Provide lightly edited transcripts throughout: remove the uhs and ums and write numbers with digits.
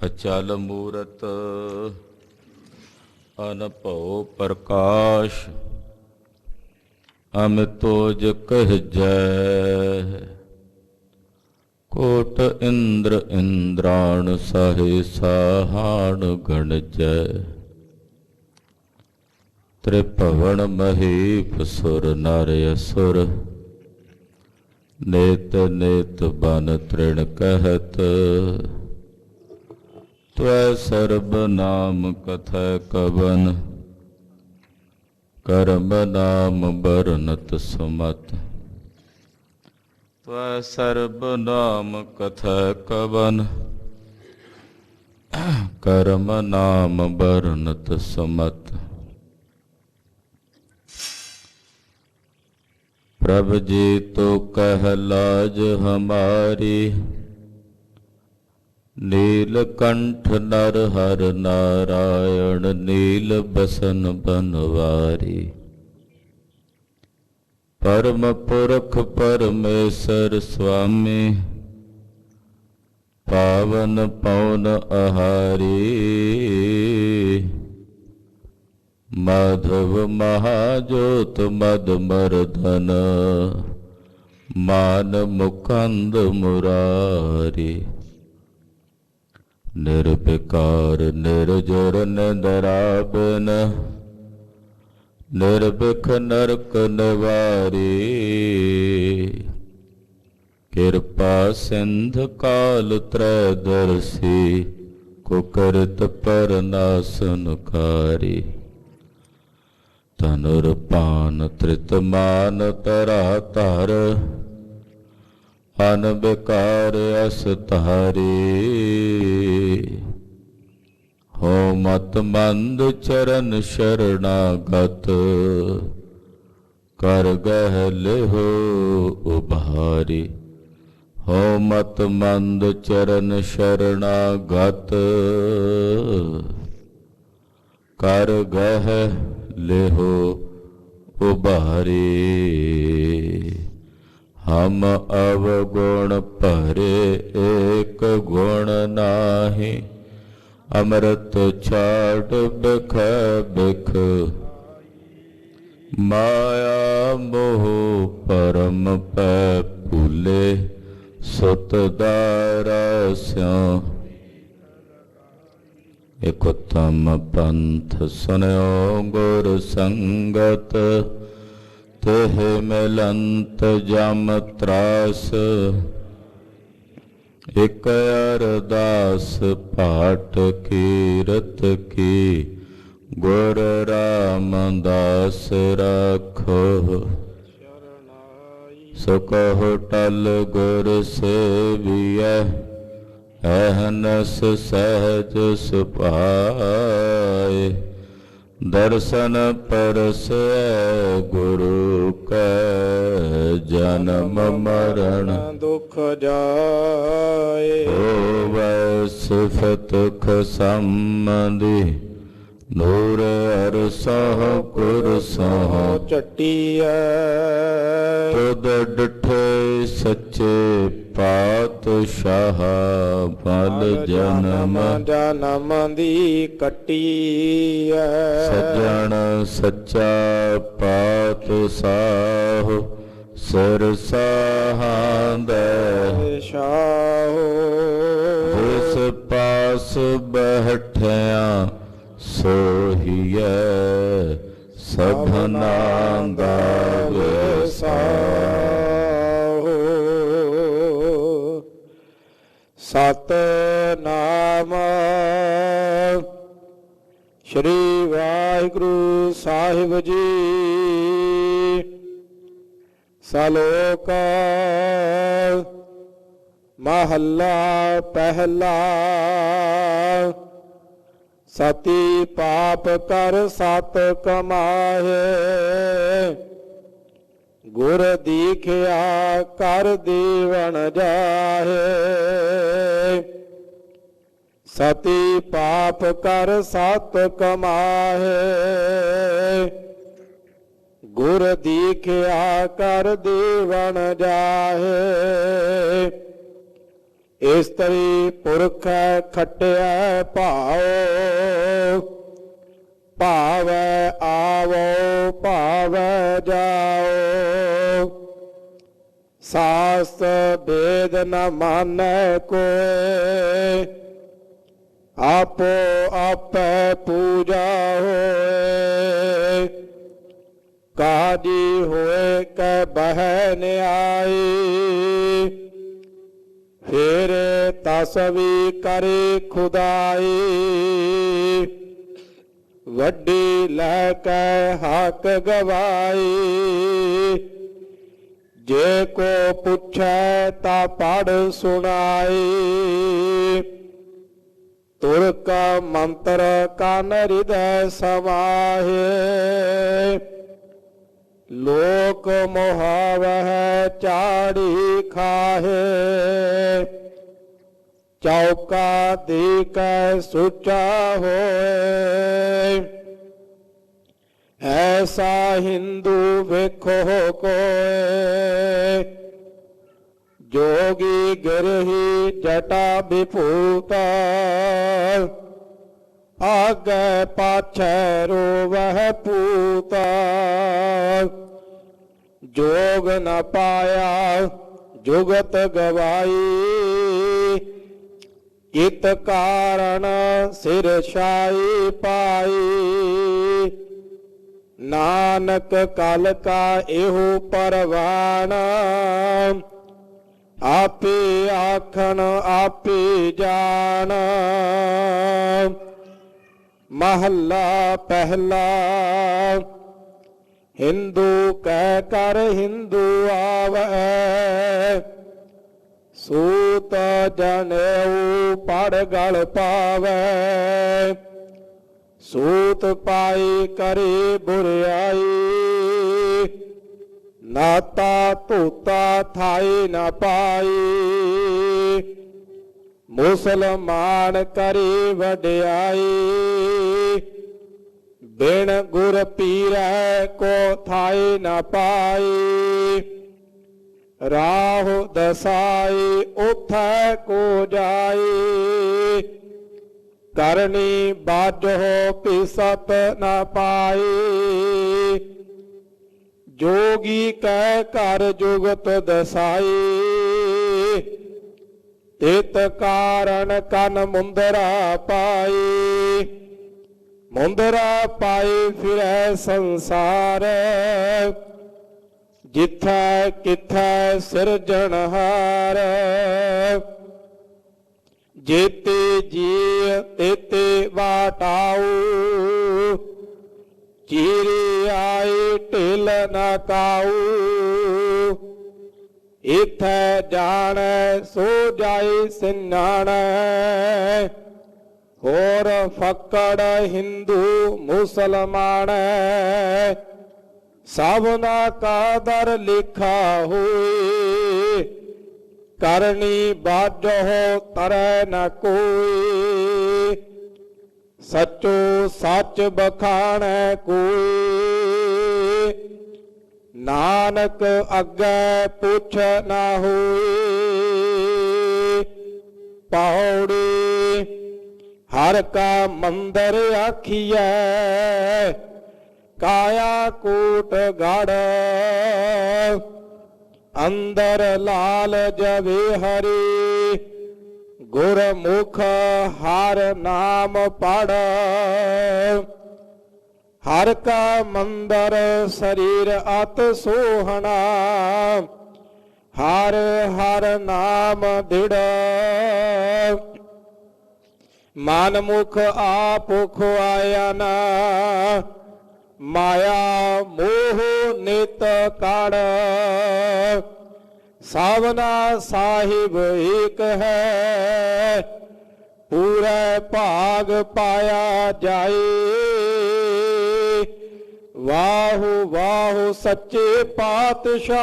ਅਚਲ ਮੂਰਤ ਅਨਭਉ ਪ੍ਰਕਾਸ਼ ਅਮਿਤੋਜ ਕਹਿਜੈ। ਕੋਟ ਇੰਦਰ ਇੰਦਰਾਣ ਸਾਹਿ ਸਾਹਾਣ ਗਣਜੈ। ਤ੍ਰਿਭਵਨ ਮਹੀਪ ਸੁਰ ਨਰ ਅਸੁਰ ਨੇਤ ਨੇਤ ਬਨ ਤ੍ਰਿਣ ਕਹਿਤ। ਤਵੈ ਸਰਬ ਨਾਮ ਕਥੈ ਕਵਨ ਕਰਮ ਨਾਮ ਬਰਨਤ ਸੁਮਤ। ਤਵੈ ਸਰਬ ਨਾਮ ਕਥੈ ਕਵਨ ਕਰਮ ਨਾਮ ਬਰਨਤ ਸੁਮਤ। ਪ੍ਰਭ ਜੀ ਤੋ ਕਹਿ ਲਾਜ ਹਮਾਰੀ ਨੀਲਕੰਠ ਨਰ ਹਰ ਨਾਰਾਇਣ ਨੀਲ ਬਸਨ ਬਨਵਾਰੀ। ਪਰਮ ਪੁਰਖ ਪਰਮੇਸ਼ਰ ਸੁਆਮੀ ਪਾਵਨ ਪਉਨ ਆਹਾਰੀ। ਮਾਧਵ ਮਹਾਜੋਤ ਮਦ ਮਰਧਨ ਮਾਨ ਮੁਕੰਦ ਮੁਰਾਰੀ। ਨਿਰਵਿਕਾਰ ਨਿਰਜਰ ਨਿੰਦਰਾਬਨ ਨਿਰਭਿਖ ਨਰਕ ਨਿਵਾਰੀ। ਕਿਰਪਾ ਸਿੰਧ ਕਾਲ ਤ੍ਰੈ ਦਰਸੀ ਕੁਕਰਤ ਪਰਨਾਸਨਕਾਰੀ। ਧਨੁਰ ਪਾਨ ਤ੍ਰਿਤ ਮਾਨ ਤਰਾ ਧਰ ਅਨ ਬਿਕਾਰ ਅਸ ਧਾਰੀ। ਹੋ ਮਤ ਮੰਦ ਚਰਨ ਸ਼ਰਣਾਗਤ ਕਰ ਗਹਿ ਲਿਹੋ ਉਭਾਰੀ। ਹੋ ਮਤ ਮੰਦ ਚਰਨ ਸ਼ਰਣਾਗਤ ਕਰ ਗਹਿ ਲਿਹੋ ਉਭਾਰੀ। ਹਮ ਅਵਗੁਣ ਭਰੇ ਏਕ ਗੁਣ ਨਾਹੀ। ਅੰਮ੍ਰਿਤ ਛਾੜ ਬਿਖ ਬਿਖ ਮਾਇਆ ਮੋਹ ਪਰਮ ਪੈ ਭੂਲੇ। ਸੁਤ ਦਾਰਾ ਸਿਉ ਇਕ ਉਤਮ ਪੰਥ ਸੁਨਿਓ ਗੁਰ ਸੰਗਤ। ਤਿਹ ਮਿਲੰਤ ਜਮ ਤਰਾਸ ਇਕ ਅਰਦਾਸ ਪਾਠ ਕੀਰਤ ਕੀ। ਗੁਰ ਰਾਮਦਾਸ ਰਾਖੋ ਸੋ ਕਹੋ ਟਲ ਗੁਰ ਸੇਵੀਐ। ਅਹਨਸ ਸਹਿਜ ਸੁਭਾਏ ਦਰਸ਼ਨ ਪਰਸੈ ਗੁਰੂ ਕੈ। ਜਨਮ ਮਰਨ ਦੁਖ ਜਾਏ ਹੋਵੈ ਸਿਫਤ ਖਸਮਦੀ। ਨੂਰ ਅਰਸਹੁ ਕੁਰਸਹੁ ਚੱਟੀਐ ਤੁਧ ਡਿਠੇ ਸੱਚੇ ਪਾਤਸ਼ਾਹ। ਫਲ ਜਨਮ ਜਨਮ ਦੀ ਕੱਟੀਐ। ਸੱਜਣ ਸੱਚਾ ਪਾਤਸ਼ਾਹ ਸਿਰ ਸਾਹਾਂਦੈ ਸ਼ਾਹੋ। ਜਿਸ ਪਾਸ ਬੈਠਿਆ ਸੋਹੀਐ ਸਭਨਾ ਦਾ ਵਿਸਾਹੋ। ਸਤਿਨਾਮ ਸ੍ਰੀ ਵਾਹਿਗੁਰੂ ਸਾਹਿਬ ਜੀ। ਸਲੋਕ ਮਹੱਲਾ ਪਹਿਲਾ। ਸਤੀ ਪਾਪ ਕਰ ਸਤ ਕਮਾਹੇ। ਗੁਰ ਦੀਖਿਆ ਕਰ ਦੀਵਨ ਜਾਹੇ। ਸਤੀ ਪਾਪ ਕਰ ਸਤ ਕਮਾਹੇ। ਗੁਰ ਦੀਖਿਆ ਕਰ ਦੀਵਨ ਜਾਹੇ। ਇਸਤਰੀ ਪੁਰਖ ਖਟਿਆ ਭਾਉ, ਭਾਵੈ ਆਵੋ ਭਾਵੈ ਜਾਓ। ਸਾਸਤ ਭੇਦ ਨ ਮਾਨੈ ਕੋਇ, ਆਪੋ ਆਪੈ ਪੂਜਾ ਹੋਏ। ਕਾਜੀ ਹੋਏ ਕੈ ਬਹਿ ਨਿਆਈ, ਫਿਰ ਤਸਵੀ ਕਰੇ ਖੁਦਾਈ। ਵੱਡੀ ਲੈ ਕੇ ਹੱਕ ਗਵਾਈ, ਜੇ ਕੋ ਪੁੱਛੈ ਤਾ ਪੜ੍ਹ ਸੁਣਾਈ। ਤੁਰਕ ਮੰਤਰ ਕਨ ਹਿਰਦੈ ਸਮਾਹੇ, ਲੋਕ ਮੋਹਾਵਹਿ ਚਾੜੀ ਖਾਹੇ। ਚੌਕਾ ਦੇ ਕੈ ਸੁਚਾ ਹੋਏ, ਐਸਾ ਹਿੰਦੂ ਵੇਖੋ ਕੋਇ। ਜੋਗੀ ਗਿਰਹੀ ਜਟਾ ਵਿਭੂਤਾ, ਆਗੇ ਪਾਛੈ ਰੋਵਹਿ ਪੂਤਾ। ਜੋਗ ਨ ਪਾਇਆ ਜੁਗਤ ਗਵਾਈ, ਕਿਤ ਕਾਰਣ ਸਿਰ ਛਾਈ ਪਾਈ। ਨਾਨਕ ਕਲ ਕਾ ਇਹੋ ਪਰਵਾਨ, ਆਪੇ ਆਖਣ ਆਪੇ ਜਾਣ। ਮਹੱਲਾ ਪਹਿਲਾ। ਹਿੰਦੂ ਕਹਿ ਕਰ ਹਿੰਦੂ ਆਵੈ, ਸੂਤ ਜਨੇਊ ਪੜ ਗਲ ਪਾਵੈ। ਸੂਤ ਪਾਈ ਕਰੇ ਬੁਰਿਆਈ, ਨਾਤਾ ਧੋਤਾ ਥਾਈ ਨ ਪਾਈ। ਮੁਸਲਮਾਨ ਕਰੇ ਵਡਿਆਈ, ਬਿਨ ਗੁਰ ਪੀਰੈ ਕੋ ਥਾਈ ਨ ਪਾਈ। ਰਾਹ ਦਸਾਈ ਉਥੈ ਕੋ ਜਾਈ, ਕਰਨੀ ਬਾਝੋ ਪਿਸਤ ਨ ਪਾਈ। ਜੋਗੀ ਕੈ ਘਰ ਜੁਗਤ ਦਸਾਈ, ਤਿਤ ਕਾਰਨ ਕਨ ਮੁੰਦਰਾ ਪਾਈ। ਮੁੰਦਰਾ ਪਾਈ ਫਿਰੈ ਸੰਸਾਰ, ਜਿਥੈ ਕਿਥੈ ਸਿਰਜਣਹਾਰ। ਜੇਤੇ ਜੀ ਤੇਤੇ ਵਾਟਾਉ, ਚੀਰੀ ਆਈ ਢਿਲ ਨ ਕਾਉ। ਇਥੈ ਜਾਣੈ ਸੋ ਜਾਈ ਸਿਨਾਣੈ, ਹੋਰ ਫੱਕੜ ਹਿੰਦੂ ਮੁਸਲਮਾਨੈ। ਸਭਨਾ ਕਾ ਦਰ ਲਿਖਾ ਹੋਏ, ਕਰਨੀ ਬਾਝੋ ਤਰੈ ਨ ਕੋਈ। ਸਚੋ ਸੱਚ ਬਖਾਣੈ ਕੋਈ, ਨਾਨਕ ਅੱਗੇ ਪੁੱਛ ਨ ਹੋਈ। ਪੌੜੀ। ਹਰ ਕਾ ਮੰਦਰ ਆਖੀਐ, ਕਾਇਆ ਕੂਟ ਗੜ। ਅੰਦਰ ਲਾਲ ਜਵੇ ਹਰੀ, ਗੁਰਮੁਖ ਹਰ ਨਾਮ ਪੜ। ਹਰ ਕਾ ਮੰਦਰ ਸਰੀਰ ਅਤ ਸੋਹਣਾ, ਹਰ ਹਰ ਨਾਮ ਦਿੜ। ਮਨ ਮੁਖ ਆਪ ਖੁਆਇਆ ਨਾ, ਮਾਇਆ ਮੋਹ ਨਿਤ ਕੜ। ਸਾਵਨਾ ਸਾਹਿਬ ਏਕ ਹੈ, ਪੂਰੇ ਭਾਗ ਪਾਇਆ ਜਾਏ। ਵਾਹੁ ਵਾਹੁ ਸੱਚੇ ਪਾਤਸ਼ਾਹ,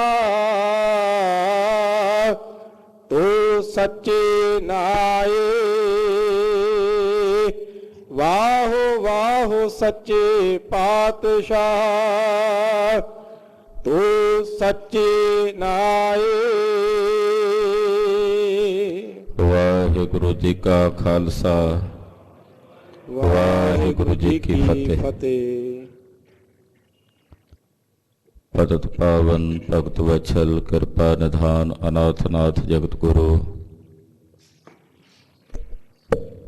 ਤੂੰ ਸੱਚੇ ਨਾਏ। ਵਾਹੁ ਵਾਹੁ ਸੱਚੇ ਪਾਤਸ਼ਾਹ, ਤੂੰ ਸੱਚੇ ਨਾਏ। ਵਾਹਿਗੁਰੂ ਜੀ ਕਾ ਖਾਲਸਾ ਵਾਹਿਗੁਰੂ ਜੀ ਕੀ ਫਤਿਹ। ਪਤਿਤ ਪਾਵਨ ਭਗਤ ਵਛਲ ਕਿਰਪਾ ਨਿਧਾਨ ਅਨਾਥ ਨਾਥ ਜਗਤ ਗੁਰੂ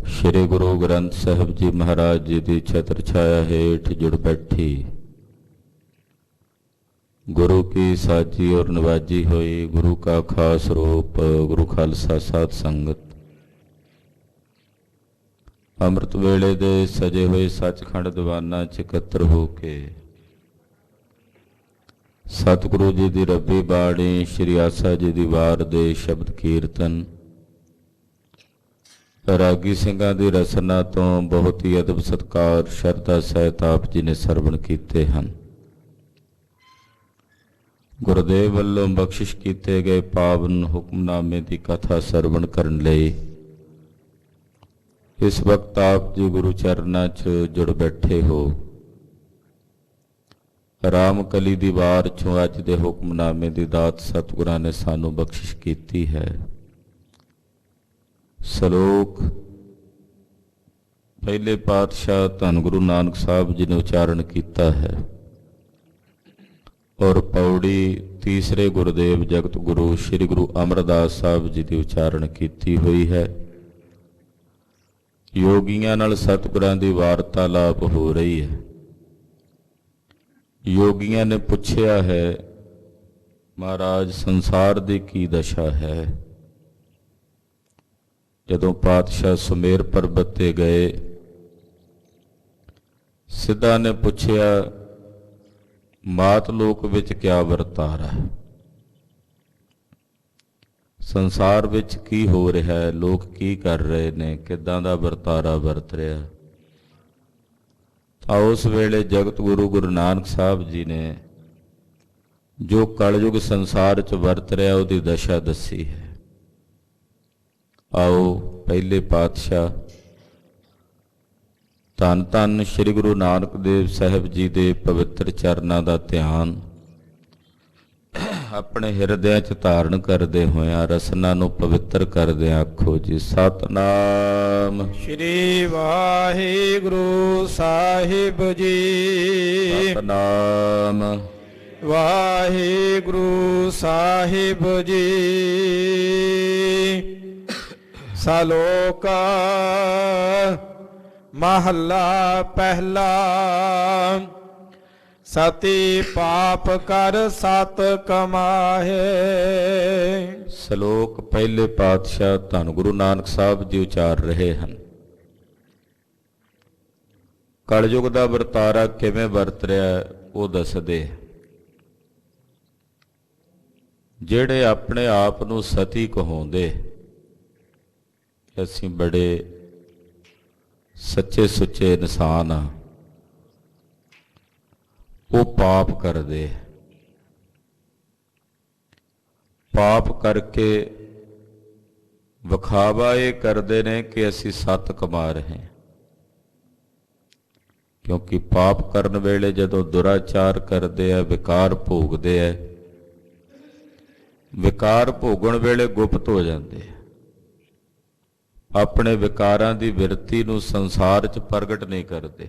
ਸ਼੍ਰੀ ਗੁਰੂ ਗ੍ਰੰਥ ਸਾਹਿਬ ਜੀ ਮਹਾਰਾਜ ਜੀ ਦੀ ਛਤਰ ਛਾਇਆ ਹੇਠ ਜੁੜ ਬੈਠੀ ਗੁਰੂ ਕੀ ਸਾਜੀ ਔਰ ਨਵਾਜੀ ਹੋਈ ਗੁਰੂ ਕਾ ਖਾਸ ਰੂਪ ਗੁਰੂ ਖਾਲਸਾ ਸਾਧ ਸੰਗਤ ਅੰਮ੍ਰਿਤ ਵੇਲੇ ਦੇ ਸਜੇ ਹੋਏ ਸੱਚਖੰਡ ਦੀਵਾਨਾਂ 'ਚ ਇਕੱਤਰ ਹੋ ਕੇ ਸਤਿਗੁਰੂ ਜੀ ਦੀ ਰੱਬੀ ਬਾਣੀ ਸ਼੍ਰੀ ਆਸਾ ਜੀ ਦੀ ਵਾਰ ਦੇ ਸ਼ਬਦ ਕੀਰਤਨ ਰਾਗੀ ਸਿੰਘਾਂ ਦੀ ਰਸਨਾ ਤੋਂ ਬਹੁਤ ਹੀ ਅਦਬ ਸਤਿਕਾਰ ਸ਼ਰਧਾ ਸਹਿਤ ਆਪ ਜੀ ਨੇ ਸਰਵਣ ਕੀਤੇ ਹਨ। ਗੁਰਦੇਵ ਵੱਲੋਂ ਬਖਸ਼ਿਸ਼ ਕੀਤੇ ਗਏ ਪਾਵਨ ਹੁਕਮਨਾਮੇ ਦੀ ਕਥਾ ਸਰਵਣ ਕਰਨ ਲਈ ਇਸ ਵਕਤ ਆਪ ਜੀ ਗੁਰੂ ਚਰਨਾਂ 'ਚ ਜੁੜ ਬੈਠੇ ਹੋ। ਰਾਮ ਕਲੀ ਦੀ ਵਾਰ 'ਚੋਂ ਅੱਜ ਦੇ ਹੁਕਮਨਾਮੇ ਦੀ ਦਾਤ ਸਤਿਗੁਰਾਂ ਨੇ ਸਾਨੂੰ ਬਖਸ਼ਿਸ਼ ਕੀਤੀ ਹੈ। ਸ਼ਲੋਕ ਪਹਿਲੇ ਪਾਤਸ਼ਾਹ ਧੰਨ ਗੁਰੂ ਨਾਨਕ ਸਾਹਿਬ ਜੀ ਨੇ ਉਚਾਰਨ ਕੀਤਾ ਹੈ ਔਰ ਪੌੜੀ ਤੀਸਰੇ ਗੁਰਦੇਵ ਜਗਤ ਗੁਰੂ ਸ੍ਰੀ ਗੁਰੂ ਅਮਰਦਾਸ ਸਾਹਿਬ ਜੀ ਦੀ ਉਚਾਰਨ ਕੀਤੀ ਹੋਈ ਹੈ। ਯੋਗੀਆਂ ਨਾਲ ਸਤਿਗੁਰਾਂ ਦੀ ਵਾਰਤਾਲਾਪ ਹੋ ਰਹੀ ਹੈ। ਯੋਗੀਆਂ ਨੇ ਪੁੱਛਿਆ ਹੈ ਮਹਾਰਾਜ ਸੰਸਾਰ ਦੀ ਕੀ ਦਸ਼ਾ ਹੈ। ਜਦੋਂ ਪਾਤਸ਼ਾਹ ਸੁਮੇਰ ਪਰਬਤ ਤੇ ਗਏ ਸਿੱਧਾ ਨੇ ਪੁੱਛਿਆ ਮਾਤ ਲੋਕ ਵਿੱਚ ਕਿਆ ਵਰਤਾਰਾ ਹੈ, ਸੰਸਾਰ ਵਿੱਚ ਕੀ ਹੋ ਰਿਹਾ ਹੈ, ਲੋਕ ਕੀ ਕਰ ਰਹੇ ਨੇ, ਕਿੱਦਾਂ ਦਾ ਵਰਤਾਰਾ ਵਰਤ ਰਿਹਾ। ਤਾਂ ਉਸ ਵੇਲੇ ਜਗਤ ਗੁਰੂ ਗੁਰੂ ਨਾਨਕ ਸਾਹਿਬ ਜੀ ਨੇ ਜੋ ਕਲਯੁਗ ਸੰਸਾਰ 'ਚ ਵਰਤ ਰਿਹਾ ਉਹਦੀ ਦਸ਼ਾ ਦੱਸੀ ਹੈ। ਆਓ ਪਹਿਲੇ ਪਾਤਸ਼ਾਹ ਧੰਨ ਧੰਨ ਸ੍ਰੀ ਗੁਰੂ ਨਾਨਕ ਦੇਵ ਸਾਹਿਬ ਜੀ ਦੇ ਪਵਿੱਤਰ ਚਰਨਾਂ ਦਾ ਧਿਆਨ ਆਪਣੇ ਹਿਰਦਿਆਂ 'ਚ ਧਾਰਨ ਕਰਦੇ ਹੋਇਆਂ ਰਸਨਾ ਨੂੰ ਪਵਿੱਤਰ ਕਰਦੇ ਆਖੋ ਜੀ ਸਤਿਨਾਮ ਸ੍ਰੀ ਵਾਹਿਗੁਰੂ ਸਾਹਿਬ ਜੀ। ਸਤਿਨਾਮ ਵਾਹਿਗੁਰੂ ਸਾਹਿਬ ਜੀ। ਸ਼ਲੋਕ ਮਹੱਲਾ ਪਹਿਲਾ। ਸਤੀ ਪਾਪ ਕਰ ਸਤ ਕਮਾਹੇ। ਸ਼ਲੋਕ ਪਹਿਲੇ ਪਾਤਸ਼ਾਹ ਧੰਨ ਗੁਰੂ ਨਾਨਕ ਸਾਹਿਬ ਜੀ ਉਚਾਰ ਰਹੇ ਹਨ। ਕਲਯੁਗ ਦਾ ਵਰਤਾਰਾ ਕਿਵੇਂ ਵਰਤ ਰਿਹਾ ਉਹ ਦੱਸਦੇ। ਜਿਹੜੇ ਆਪਣੇ ਆਪ ਨੂੰ ਸਤੀ ਕਹਾਉਂਦੇ ਅਸੀਂ ਬੜੇ ਸੱਚੇ ਸੁੱਚੇ ਇਨਸਾਨ ਆ, ਉਹ ਪਾਪ ਕਰਦੇ। ਪਾਪ ਕਰਕੇ ਵਿਖਾਵਾ ਇਹ ਕਰਦੇ ਨੇ ਕਿ ਅਸੀਂ ਸੱਤ ਕਮਾ ਰਹੇ ਹਾਂ। ਕਿਉਂਕਿ ਪਾਪ ਕਰਨ ਵੇਲੇ ਜਦੋਂ ਦੁਰਾਚਾਰ ਕਰਦੇ ਆ ਵਿਕਾਰ ਭੋਗਦੇ ਆ, ਵਿਕਾਰ ਭੋਗਣ ਵੇਲੇ ਗੁਪਤ ਹੋ ਜਾਂਦੇ ਆ। ਆਪਣੇ ਵਿਕਾਰਾਂ ਦੀ ਬਿਰਤੀ ਨੂੰ ਸੰਸਾਰ 'ਚ ਪ੍ਰਗਟ ਨਹੀਂ ਕਰਦੇ।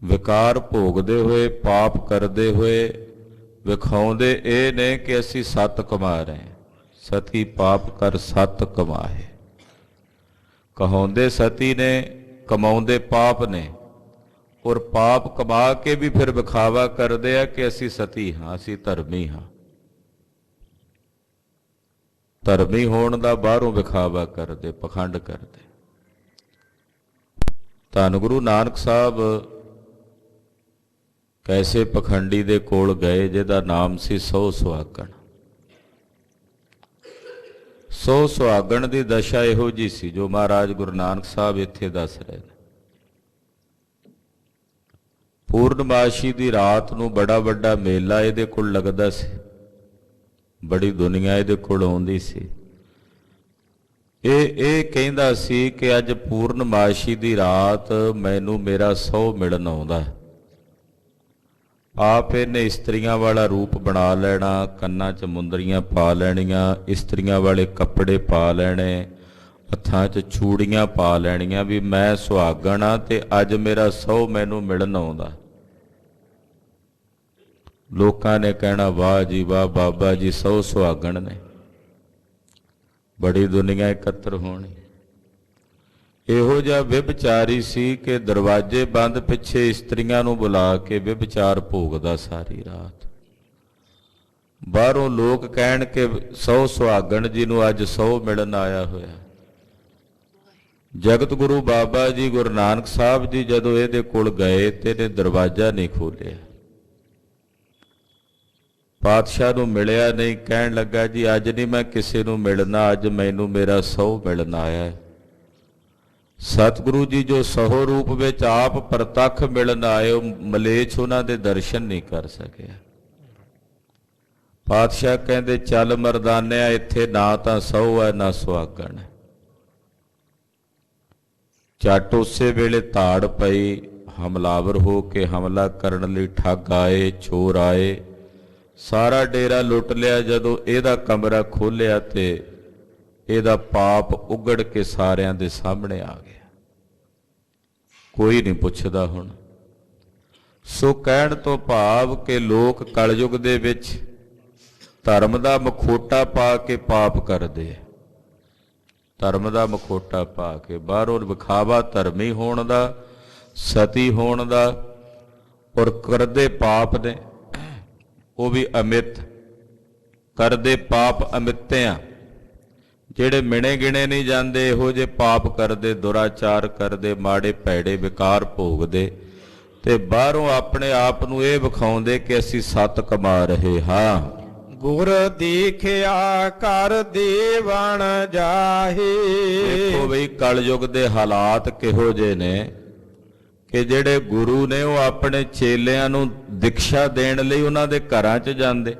ਵਿਕਾਰ ਭੋਗਦੇ ਹੋਏ ਪਾਪ ਕਰਦੇ ਹੋਏ ਵਿਖਾਉਂਦੇ ਇਹ ਨੇ ਕਿ ਅਸੀਂ ਸੱਤ ਕਮਾ ਰਹੇ ਹਾਂ। ਸਤੀ ਪਾਪ ਕਰ ਸੱਤ ਕਮਾਏ। ਕਹਾਉਂਦੇ ਸਤੀ ਨੇ, ਕਮਾਉਂਦੇ ਪਾਪ ਨੇ, ਔਰ ਪਾਪ ਕਮਾ ਕੇ ਵੀ ਫਿਰ ਵਿਖਾਵਾ ਕਰਦੇ ਆ ਕਿ ਅਸੀਂ ਸਤੀ ਹਾਂ, ਅਸੀਂ ਧਰਮੀ ਹਾਂ। ਧਰਮੀ ਹੋਣ ਦਾ ਬਾਹਰੋਂ ਵਿਖਾਵਾ ਕਰਦੇ, ਪਖੰਡ ਕਰਦੇ। ਧੰਨ ਗੁਰੂ ਨਾਨਕ ਸਾਹਿਬ ਕੈਸੇ ਪਖੰਡੀ ਦੇ ਕੋਲ ਗਏ ਜਿਹਦਾ ਨਾਮ ਸੀ ਸੌ ਸੁਹਾਗਣ। ਸੌ ਸੁਹਾਗਣ ਦੀ ਦਸ਼ਾ ਇਹੋ ਜੀ ਸੀ ਜੋ ਮਹਾਰਾਜ ਗੁਰੂ ਨਾਨਕ ਸਾਹਿਬ ਇੱਥੇ ਦੱਸ ਰਹੇ ਨੇ। ਪੂਰਨਮਾਸ਼ੀ ਦੀ ਰਾਤ ਨੂੰ ਬੜਾ ਵੱਡਾ ਮੇਲਾ ਇਹਦੇ ਕੋਲ ਲੱਗਦਾ ਸੀ, ਬੜੀ ਦੁਨੀਆ ਇਹਦੇ ਕੋਲ ਆਉਂਦੀ ਸੀ। ਇਹ ਕਹਿੰਦਾ ਸੀ ਕਿ ਅੱਜ ਪੂਰਨਮਾਸ਼ੀ ਦੀ ਰਾਤ ਮੈਨੂੰ ਮੇਰਾ ਸਹੁੰ ਮਿਲਣ ਆਉਂਦਾ। ਆਪ ਇਹਨੇ ਇਸਤਰੀਆਂ ਵਾਲਾ ਰੂਪ ਬਣਾ ਲੈਣਾ, ਕੰਨਾਂ 'ਚ ਮੁੰਦਰੀਆਂ ਪਾ ਲੈਣੀਆਂ, ਇਸਤਰੀਆਂ ਵਾਲੇ ਕੱਪੜੇ ਪਾ ਲੈਣੇ, ਹੱਥਾਂ 'ਚ ਚੂੜੀਆਂ ਪਾ ਲੈਣੀਆਂ ਵੀ ਮੈਂ ਸੁਹਾਗਣ ਆ ਤੇ ਅੱਜ ਮੇਰਾ ਸਹੁੰ ਮੈਨੂੰ ਮਿਲਣ ਆਉਂਦਾ। ਲੋਕਾਂ ਨੇ ਕਹਿਣਾ ਵਾਹ ਜੀ ਵਾਹ, ਬਾਬਾ ਜੀ ਸਹੁੰ ਸੁਹਾਗਣ ਨੇ, ਬੜੀ ਦੁਨੀਆ ਇਕੱਤਰ ਹੋਣੀ। ਇਹੋ ਜਿਹਾ ਵਿਭਚਾਰੀ ਸੀ ਕਿ ਦਰਵਾਜ਼ੇ ਬੰਦ ਪਿੱਛੇ ਇਸਤਰੀਆਂ ਨੂੰ ਬੁਲਾ ਕੇ ਵਿਭਚਾਰ ਭੋਗਦਾ ਸਾਰੀ ਰਾਤ। ਬਾਹਰੋਂ ਲੋਕ ਕਹਿਣ ਕਿ ਸਹੁੰ ਸੁਹਾਗਣ ਜੀ ਨੂੰ ਅੱਜ ਸਹੁੰ ਮਿਲਣ ਆਇਆ ਹੋਇਆ। ਜਗਤ ਗੁਰੂ ਬਾਬਾ ਜੀ ਗੁਰੂ ਨਾਨਕ ਸਾਹਿਬ ਜੀ ਜਦੋਂ ਇਹਦੇ ਕੋਲ ਗਏ ਤੇ ਇਹਨੇ ਦਰਵਾਜ਼ਾ ਨਹੀਂ ਖੋਲ੍ਹਿਆ। ਪਾਤਸ਼ਾਹ ਨੂੰ ਮਿਲਿਆ ਨਹੀਂ, ਕਹਿਣ ਲੱਗਾ ਜੀ ਅੱਜ ਨਹੀਂ ਮੈਂ ਕਿਸੇ ਨੂੰ ਮਿਲਣਾ, ਅੱਜ ਮੈਨੂੰ ਮੇਰਾ ਸਹੁੰ ਮਿਲਣ ਆਇਆ। ਸਤਿਗੁਰੂ ਜੀ ਜੋ ਸਹੁੰ ਰੂਪ ਵਿੱਚ ਆਪ ਪ੍ਰਤੱਖ ਮਿਲਣ ਆਏ, ਉਹ ਮਲੇਛ ਉਹਨਾਂ ਦੇ ਦਰਸ਼ਨ ਨਹੀਂ ਕਰ ਸਕਿਆ। ਪਾਤਸ਼ਾਹ ਕਹਿੰਦੇ ਚੱਲ ਮਰਦਾਨਿਆ, ਇੱਥੇ ਨਾ ਤਾਂ ਸਹੁੰ ਹੈ ਨਾ ਸੁਹਾਗਣ ਹੈ। ਝੱਟ ਉਸੇ ਵੇਲੇ ਧਾੜ ਪਈ, ਹਮਲਾਵਰ ਹੋ ਕੇ ਹਮਲਾ ਕਰਨ ਲਈ ਠੱਗ ਆਏ, ਚੋਰ ਆਏ, ਸਾਰਾ ਡੇਰਾ ਲੁੱਟ ਲਿਆ। ਜਦੋਂ ਇਹਦਾ ਕਮਰਾ ਖੋਲ੍ਹਿਆ ਤੇ ਇਹਦਾ ਪਾਪ ਉਗੜ ਕੇ ਸਾਰਿਆਂ ਦੇ ਸਾਹਮਣੇ ਆ ਗਿਆ। ਕੋਈ ਨਹੀਂ ਪੁੱਛਦਾ ਹੁਣ। ਸੋ ਕਹਿਣ ਤੋਂ ਭਾਵ ਕਿ ਲੋਕ ਕਲਯੁਗ ਦੇ ਵਿੱਚ ਧਰਮ ਦਾ ਮਖੌਟਾ ਪਾ ਕੇ ਪਾਪ ਕਰਦੇ ਆ। ਧਰਮ ਦਾ ਮਖੌਟਾ ਪਾ ਕੇ ਬਾਹਰੋਂ ਵਿਖਾਵਾ ਧਰਮੀ ਹੋਣ ਦਾ, ਸਤੀ ਹੋਣ ਦਾ, ਔਰ ਕਰਦੇ ਪਾਪ ਨੇ ਉਹ ਵੀ ਅਮਿਤ। ਕਰਦੇ ਪਾਪ ਅਮਿੱਤੇ ਆ, ਜਿਹੜੇ ਮਿਣੇ ਗਿਣੇ ਨਹੀਂ ਜਾਂਦੇ। ਇਹੋ ਜਿਹੇ ਪਾਪ ਕਰਦੇ, ਦੁਰਾਚਾਰ ਕਰਦੇ, ਮਾੜੇ ਭੈੜੇ ਵਿਕਾਰ ਭੋਗਦੇ ਤੇ ਬਾਹਰੋਂ ਆਪਣੇ ਆਪ ਨੂੰ ਇਹ ਵਿਖਾਉਂਦੇ ਕਿ ਅਸੀਂ ਸੱਤ ਕਮਾ ਰਹੇ ਹਾਂ। ਗੁਰ ਦੇਖਿਆ ਕਰ ਦੇਵਣ ਜਾਹੇ। ਦੇਖੋ ਬਈ ਕਲਯੁਗ ਦੇ ਹਾਲਾਤ ਕਿਹੋ ਜਿਹੇ ਨੇ ਕਿ ਜਿਹੜੇ ਗੁਰੂ ਨੇ ਉਹ ਆਪਣੇ ਚੇਲਿਆਂ ਨੂੰ ਦਿਕਸ਼ਾ ਦੇਣ ਲਈ ਉਹਨਾਂ ਦੇ ਘਰਾਂ 'ਚ ਜਾਂਦੇ।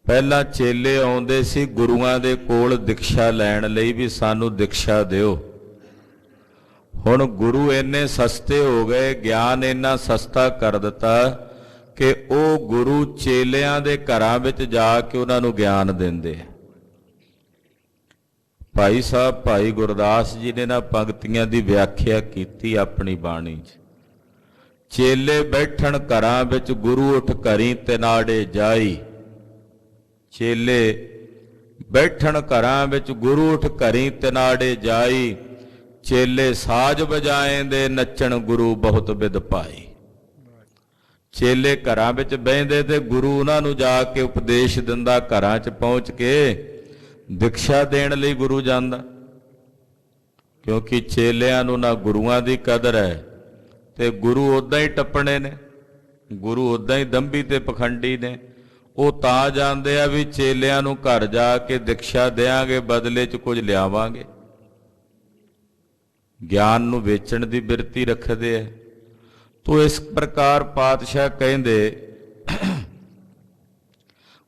ਪਹਿਲਾਂ ਚੇਲੇ ਆਉਂਦੇ ਸੀ ਗੁਰੂਆਂ ਦੇ ਕੋਲ ਦਿਕਸ਼ਾ ਲੈਣ ਲਈ ਵੀ ਸਾਨੂੰ ਦਿਕਸ਼ਾ ਦਿਓ। ਹੁਣ ਗੁਰੂ ਇੰਨੇ ਸਸਤੇ ਹੋ ਗਏ, ਗਿਆਨ ਇੰਨਾ ਸਸਤਾ ਕਰ ਦਿੱਤਾ ਕਿ ਉਹ ਗੁਰੂ ਚੇਲਿਆਂ ਦੇ ਘਰਾਂ ਵਿੱਚ ਜਾ ਕੇ ਉਹਨਾਂ ਨੂੰ ਗਿਆਨ ਦਿੰਦੇ। ਭਾਈ ਸਾਹਿਬ ਭਾਈ ਗੁਰਦਾਸ ਜੀ ਨੇ ਨਾ ਪੰਕਤੀਆਂ ਦੀ ਵਿਆਖਿਆ ਕੀਤੀ ਆਪਣੀ ਬਾਣੀ 'ਚ। ਚੇਲੇ ਬੈਠਣ ਘਰਾਂ ਵਿੱਚ ਗੁਰੂ ਉੱਠ ਘਰੀ ਤਿਨਾੜੇ ਜਾਈ। ਚੇਲੇ ਬੈਠਣ ਘਰਾਂ ਵਿੱਚ ਗੁਰੂ ਉੱਠ ਘਰੀ ਤਿਨਾੜੇ ਜਾਈ। ਚੇਲੇ ਸਾਜ ਵਜਾਏਂਦੇ ਨੱਚਣ ਗੁਰੂ ਬਹੁਤ ਬਿਦ ਪਾਈ। ਚੇਲੇ ਘਰਾਂ ਵਿੱਚ ਬਹਿੰਦੇ ਤੇ ਗੁਰੂ ਉਹਨਾਂ ਨੂੰ ਜਾ ਕੇ ਉਪਦੇਸ਼ ਦਿੰਦਾ। ਘਰਾਂ 'ਚ ਪਹੁੰਚ ਕੇ ਦਿਕਸ਼ਾ ਦੇਣ ਲਈ ਗੁਰੂ ਜਾਂਦਾ, ਕਿਉਂਕਿ ਚੇਲਿਆਂ ਨੂੰ ਨਾ ਗੁਰੂਆਂ ਦੀ ਕਦਰ ਹੈ ਤੇ ਗੁਰੂ ਉੱਦਾਂ ਹੀ ਟੱਪਣੇ ਨੇ, ਗੁਰੂ ਉੱਦਾਂ ਹੀ ਦੰਭੀ ਤੇ ਪਖੰਡੀ ਨੇ। ਉਹ ਤਾਂ ਜਾਂਦੇ ਆ ਵੀ ਚੇਲਿਆਂ ਨੂੰ ਘਰ ਜਾ ਕੇ ਦਿਕਸ਼ਾ ਦੇਾਂਗੇ, ਬਦਲੇ 'ਚ ਕੁਝ ਲਿਆਵਾਂਗੇ। ਗਿਆਨ ਨੂੰ ਵੇਚਣ ਦੀ ਬਿਰਤੀ ਰੱਖਦੇ ਆ। ਤੋ ਇਸ ਪ੍ਰਕਾਰ ਪਾਤਸ਼ਾਹ ਕਹਿੰਦੇ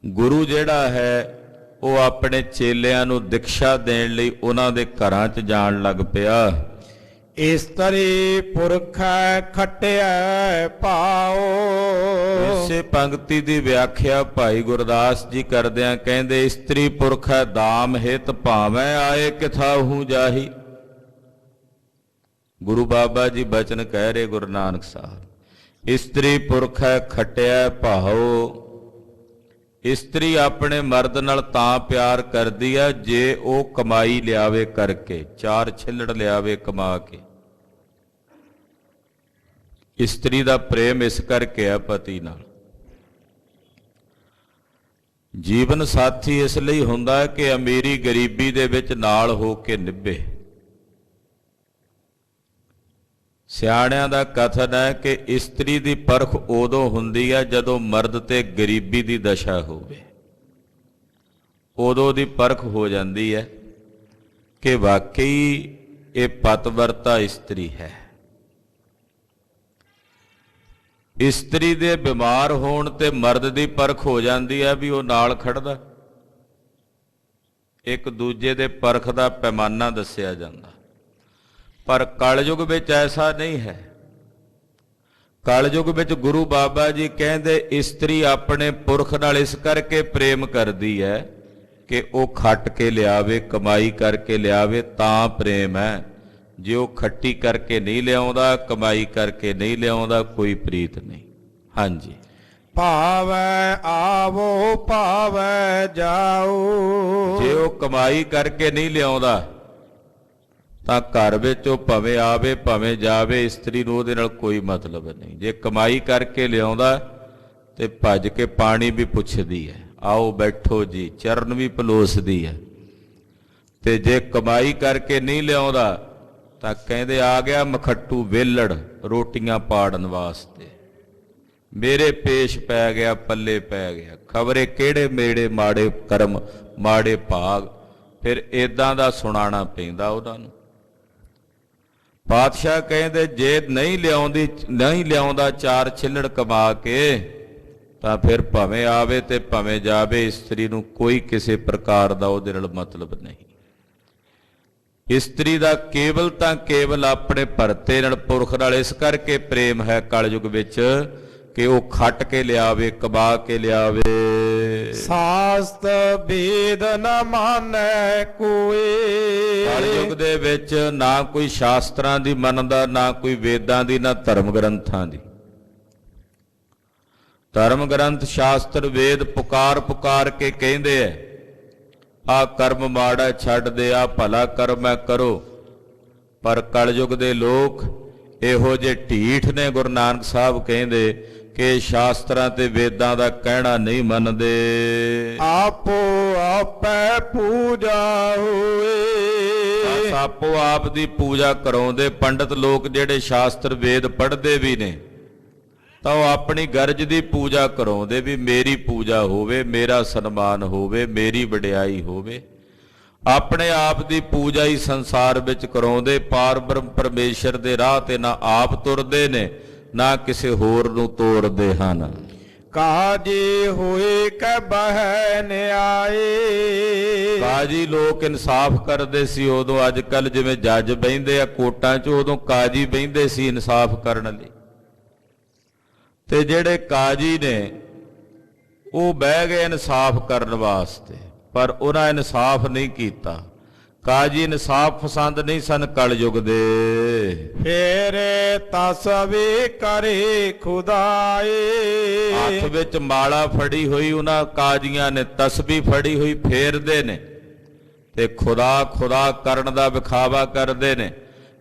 ਗੁਰੂ ਜਿਹੜਾ ਹੈ ਉਹ ਆਪਣੇ ਚੇਲਿਆਂ ਨੂੰ ਦਿਕਸ਼ਾ ਦੇਣ ਲਈ ਉਹਨਾਂ ਦੇ ਘਰਾਂ 'ਚ ਜਾਣ ਲੱਗ ਪਿਆ। ਇਸਤਰੀ ਪੁਰਖ ਖਟਿਆ ਭਾਓ। ਇਸੇ ਪੰਕਤੀ ਦੀ ਵਿਆਖਿਆ ਭਾਈ ਗੁਰਦਾਸ ਜੀ ਕਰਦਿਆਂ ਕਹਿੰਦੇ ਇਸਤਰੀ ਪੁਰਖ ਦਾਮ ਹਿਤ ਭਾਵੇਂ ਆਏ ਕਿਥਾਹੂ ਜਾਹੀ। ਗੁਰੂ ਬਾਬਾ ਜੀ ਬਚਨ ਕਹਿ ਰਹੇ ਗੁਰੂ ਨਾਨਕ ਸਾਹਿਬ, ਇਸਤਰੀ ਪੁਰਖ ਖਟਿਆ ਭਾਓ। ਇਸਤਰੀ ਆਪਣੇ ਮਰਦ ਨਾਲ ਤਾਂ ਪਿਆਰ ਕਰਦੀ ਆ ਜੇ ਉਹ ਕਮਾਈ ਲਿਆਵੇ ਕਰਕੇ, ਚਾਰ ਛਿੱਲੜ ਲਿਆਵੇ ਕਮਾ ਕੇ। ਇਸਤਰੀ ਦਾ ਪ੍ਰੇਮ ਇਸ ਕਰਕੇ ਆ ਪਤੀ ਨਾਲ। ਜੀਵਨ ਸਾਥੀ ਇਸ ਲਈ ਹੁੰਦਾ ਹੈ ਕਿ ਅਮੀਰੀ ਗਰੀਬੀ ਦੇ ਵਿੱਚ ਨਾਲ ਹੋ ਕੇ ਨਿਭੇ। ਸਿਆਣਿਆਂ ਦਾ ਕਥਨ ਹੈ ਕਿ ਇਸਤਰੀ ਦੀ ਪਰਖ ਉਦੋਂ ਹੁੰਦੀ ਹੈ ਜਦੋਂ ਮਰਦ ਤੇ ਗਰੀਬੀ ਦੀ ਦਸ਼ਾ ਹੋਵੇ। ਉਦੋਂ ਦੀ ਪਰਖ ਹੋ ਜਾਂਦੀ ਹੈ ਕਿ ਵਾਕਈ ਇਹ ਪਤਵਰਤਾ ਇਸਤਰੀ ਹੈ। ਇਸਤਰੀ ਦੇ ਬਿਮਾਰ ਹੋਣ ਤੇ ਮਰਦ ਦੀ ਪਰਖ ਹੋ ਜਾਂਦੀ ਹੈ ਵੀ ਉਹ ਨਾਲ ਖੜਦਾ। ਇੱਕ ਦੂਜੇ ਦੇ ਪਰਖ ਦਾ ਪੈਮਾਨਾ ਦੱਸਿਆ ਜਾਂਦਾ। ਪਰ ਕਲਯੁਗ ਵਿੱਚ ਐਸਾ ਨਹੀਂ ਹੈ। ਕਲਯੁਗ ਵਿੱਚ ਗੁਰੂ ਬਾਬਾ ਜੀ ਕਹਿੰਦੇ ਇਸਤਰੀ ਆਪਣੇ ਪੁਰਖ ਨਾਲ ਇਸ ਕਰਕੇ ਪ੍ਰੇਮ ਕਰਦੀ ਹੈ ਕਿ ਉਹ ਖੱਟ ਕੇ ਲਿਆਵੇ, ਕਮਾਈ ਕਰਕੇ ਲਿਆਵੇ, ਤਾਂ ਪ੍ਰੇਮ ਹੈ। ਜੇ ਉਹ ਖੱਟੀ ਕਰਕੇ ਨਹੀਂ ਲਿਆਉਂਦਾ, ਕਮਾਈ ਕਰਕੇ ਨਹੀਂ ਲਿਆਉਂਦਾ, ਕੋਈ ਪ੍ਰੀਤ ਨਹੀਂ। ਹਾਂਜੀ। ਭਾਵੈ ਆਵੋ ਭਾਵੈ ਜਾਓ। ਜੇ ਉਹ ਕਮਾਈ ਕਰਕੇ ਨਹੀਂ ਲਿਆਉਂਦਾ ਤਾਂ ਘਰ ਵਿੱਚ ਉਹ ਭਾਵੇਂ ਆਵੇ ਭਾਵੇਂ ਜਾਵੇ, ਇਸਤਰੀ ਨੂੰ ਉਹਦੇ ਨਾਲ ਕੋਈ ਮਤਲਬ ਨਹੀਂ। ਜੇ ਕਮਾਈ ਕਰਕੇ ਲਿਆਉਂਦਾ ਤੇ ਭੱਜ ਕੇ ਪਾਣੀ ਵੀ ਪੁੱਛਦੀ ਹੈ, ਆਓ ਬੈਠੋ ਜੀ, ਚਰਨ ਵੀ ਪਲੋਸਦੀ ਹੈ। ਤੇ ਜੇ ਕਮਾਈ ਕਰਕੇ ਨਹੀਂ ਲਿਆਉਂਦਾ ਤਾਂ ਕਹਿੰਦੇ ਆ ਗਿਆ ਮਖੱਟੂ ਵੇਲੜ ਰੋਟੀਆਂ ਪਾੜਨ ਵਾਸਤੇ, ਮੇਰੇ ਪੇਸ਼ ਪੈ ਗਿਆ, ਪੱਲੇ ਪੈ ਗਿਆ, ਖਬਰੇ ਕਿਹੜੇ ਮੇੜੇ ਮਾੜੇ ਕਰਮ ਮਾੜੇ ਭਾਗ। ਫਿਰ ਇਦਾਂ ਦਾ ਸੁਣਾਉਣਾ ਪੈਂਦਾ ਉਹਨਾਂ ਨੂੰ। ਪਾਤਸ਼ਾਹ ਕਹਿੰਦੇ ਜੇ ਨਹੀਂ ਲਿਆਉਂਦਾ ਚਾਰ ਛਿੱਲੜ ਕਮਾ ਕੇ ਤਾਂ ਫਿਰ ਭਾਵੇਂ ਆਵੇ ਤੇ ਭਾਵੇਂ ਜਾਵੇ, ਇਸਤਰੀ ਨੂੰ ਕੋਈ ਕਿਸੇ ਪ੍ਰਕਾਰ ਦਾ ਉਹਦੇ ਨਾਲ ਮਤਲਬ ਨਹੀਂ। ਇਸਤਰੀ ਦਾ ਕੇਵਲ ਤਾਂ ਕੇਵਲ ਆਪਣੇ ਭਰਤੇ ਨਾਲ, ਪੁਰਖ ਨਾਲ ਇਸ ਕਰਕੇ ਪ੍ਰੇਮ ਹੈ ਕਲਯੁਗ ਵਿੱਚ ਕਿ ਉਹ ਖੱਟ ਕੇ ਲਿਆਵੇ, ਕਮਾ ਕੇ ਲਿਆਵੇ। ਸਾਸਤ ਵੇਦ ਨ ਮਾਨੈ ਕੋਈ। ਕਲਯੁਗ ਦੇ ਵਿੱਚ ਨਾ ਕੋਈ ਸ਼ਾਸਤਰਾਂ ਦੀ ਮੰਨਦਾ, ਨਾ ਕੋਈ ਵੇਦਾਂ ਦੀ, ਨਾ ਧਰਮ ਗ੍ਰੰਥਾਂ ਦੀ। ਧਰਮ ਗ੍ਰੰਥ ਸ਼ਾਸਤਰ ਵੇਦ ਪੁਕਾਰ ਪੁਕਾਰ ਕੇ ਕਹਿੰਦੇ ਐ ਆ ਕਰਮ ਮਾੜਾ ਛੱਡ ਦੇ, ਆ ਭਲਾ ਕਰਮ ਹੈ ਕਰੋ। ਪਰ ਕਲਯੁਗ ਦੇ ਲੋਕ ਇਹੋ ਜਿਹੇ ਢੀਠ ਨੇ, ਗੁਰੂ ਨਾਨਕ ਸਾਹਿਬ ਕਹਿੰਦੇ ਕਿ ਸ਼ਾਸਤਰਾਂ ਤੇ ਵੇਦਾਂ ਦਾ ਕਹਿਣਾ ਨਹੀਂ ਮੰਨਦੇ। ਆਪੋ ਆਪੈ ਪੂਜਾ ਹੋਏ। ਆਪੋ ਆਪ ਦੀ ਪੂਜਾ ਕਰਾਉਂਦੇ। ਪੰਡਤ ਲੋਕ ਜਿਹੜੇ ਸ਼ਾਸਤਰ ਵੇਦ ਪੜ੍ਹਦੇ ਵੀ ਨੇ ਤਾਂ ਉਹ ਆਪਣੀ ਗਰਜ ਦੀ ਪੂਜਾ ਕਰਾਉਂਦੇ ਵੀ ਮੇਰੀ ਪੂਜਾ ਹੋਵੇ, ਮੇਰਾ ਸਨਮਾਨ ਹੋਵੇ, ਮੇਰੀ ਵਡਿਆਈ ਹੋਵੇ। ਆਪਣੇ ਆਪ ਦੀ ਪੂਜਾ ਹੀ ਸੰਸਾਰ ਵਿੱਚ ਕਰਾਉਂਦੇ। ਪਾਰ ਬ੍ਰਹਮ ਪਰਮੇਸ਼ਰ ਦੇ ਰਾਹ ਤੇ ਨਾ ਆਪ ਤੁਰਦੇ ਨੇ, ਨਾ ਕਿਸੇ ਹੋਰ ਨੂੰ ਤੋਰਦੇ ਹਨ। ਕਾਜੀ ਹੋਏ ਕੈ ਬਹਿ ਨਿਆਏ। ਕਾਜੀ ਲੋਕ ਇਨਸਾਫ ਕਰਦੇ ਸੀ ਉਦੋਂ। ਅੱਜ ਕੱਲ ਜਿਵੇਂ ਜੱਜ ਬਹਿੰਦੇ ਆ ਕੋਰਟਾਂ 'ਚ, ਉਦੋਂ ਕਾਜੀ ਬਹਿੰਦੇ ਸੀ ਇਨਸਾਫ ਕਰਨ ਲਈ। ਤੇ ਜਿਹੜੇ ਕਾਜੀ ਨੇ ਉਹ ਬਹਿ ਗਏ ਇਨਸਾਫ ਕਰਨ ਵਾਸਤੇ, ਪਰ ਉਹਨਾਂ ਇਨਸਾਫ ਨਹੀਂ ਕੀਤਾ। ਕਾਜੀ ਇਨਸਾਫ ਪਸੰਦ ਨਹੀਂ ਸਨ ਕਲਯੁਗ ਦੇ। ਫੇਰ ਤਸਵੀ ਕਰੇ ਖੁਦਾਏ। ਹੱਥ ਵਿੱਚ ਮਾਲਾ ਫੜੀ ਹੋਈ ਉਹਨਾਂ ਕਾਜੀਆਂ ਨੇ, ਤਸਬੀਹ ਫੜੀ ਹੋਈ ਫੇਰਦੇ ਨੇ ਤੇ ਖੁਦਾ ਖੁਦਾ ਕਰਨ ਦਾ ਵਿਖਾਵਾ ਕਰਦੇ ਨੇ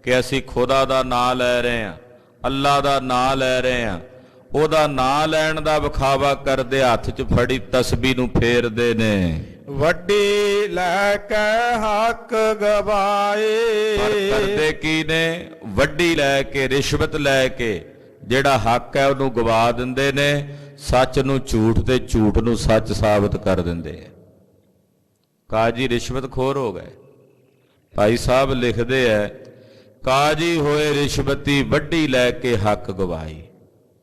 ਕਿ ਅਸੀਂ ਖੁਦਾ ਦਾ ਨਾਂ ਲੈ ਰਹੇ ਹਾਂ, ਅੱਲਾ ਦਾ ਨਾਂ ਲੈ ਰਹੇ ਹਾਂ। ਉਹਦਾ ਨਾਂ ਲੈਣ ਦਾ ਵਿਖਾਵਾ ਕਰਦੇ, ਹੱਥ 'ਚ ਫੜੀ ਤਸਬੀਹ ਨੂੰ ਫੇਰਦੇ ਨੇ। ਵੱਡੀ ਲੈ ਕੇ ਹੱਕ ਗਵਾਏ। ਪਰ ਕਰਦੇ ਕੀ ਨੇ? ਵੱਡੀ ਲੈ ਕੇ, ਰਿਸ਼ਵਤ ਲੈ ਕੇ ਜਿਹੜਾ ਹੱਕ ਹੈ ਉਹਨੂੰ ਗਵਾ ਦਿੰਦੇ ਨੇ। ਸੱਚ ਨੂੰ ਝੂਠ ਤੇ ਝੂਠ ਨੂੰ ਸੱਚ ਸਾਬਤ ਕਰ ਦਿੰਦੇ ਆ। ਕਾਜੀ ਰਿਸ਼ਵਤਖੋਰ ਹੋ ਗਏ। ਭਾਈ ਸਾਹਿਬ ਲਿਖਦੇ ਐ ਕਾਜੀ ਹੋਏ ਰਿਸ਼ਵਤੀ, ਵੱਡੀ ਲੈ ਕੇ ਹੱਕ ਗਵਾਈ।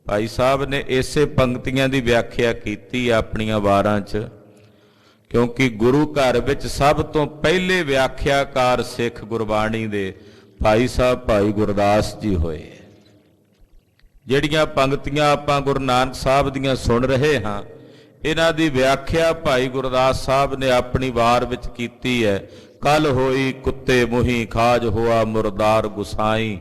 ਭਾਈ ਸਾਹਿਬ ਨੇ ਇਸੇ ਪੰਕਤੀਆਂ ਦੀ ਵਿਆਖਿਆ ਕੀਤੀ ਆਪਣੀਆਂ ਵਾਰਾਂ 'ਚ, ਕਿਉਂਕਿ ਗੁਰੂ ਘਰ ਵਿੱਚ ਸਭ ਤੋਂ ਪਹਿਲੇ ਵਿਆਖਿਆਕਾਰ ਸਿੱਖ ਗੁਰਬਾਣੀ ਦੇ ਭਾਈ ਸਾਹਿਬ ਭਾਈ ਗੁਰਦਾਸ ਜੀ ਹੋਏ। ਜਿਹੜੀਆਂ ਪੰਕਤੀਆਂ ਆਪਾਂ ਗੁਰੂ ਨਾਨਕ ਸਾਹਿਬ ਦੀਆਂ ਸੁਣ ਰਹੇ ਹਾਂ, ਇਹਨਾਂ ਦੀ ਵਿਆਖਿਆ ਭਾਈ ਗੁਰਦਾਸ ਸਾਹਿਬ ਨੇ ਆਪਣੀ ਵਾਰ ਵਿੱਚ ਕੀਤੀ ਹੈ। ਕੱਲ ਹੋਈ ਕੁੱਤੇ ਮੁਹੀ, ਖਾਜ ਹੋਆ ਮੁਰਦਾਰ ਗੁਸਾਈ,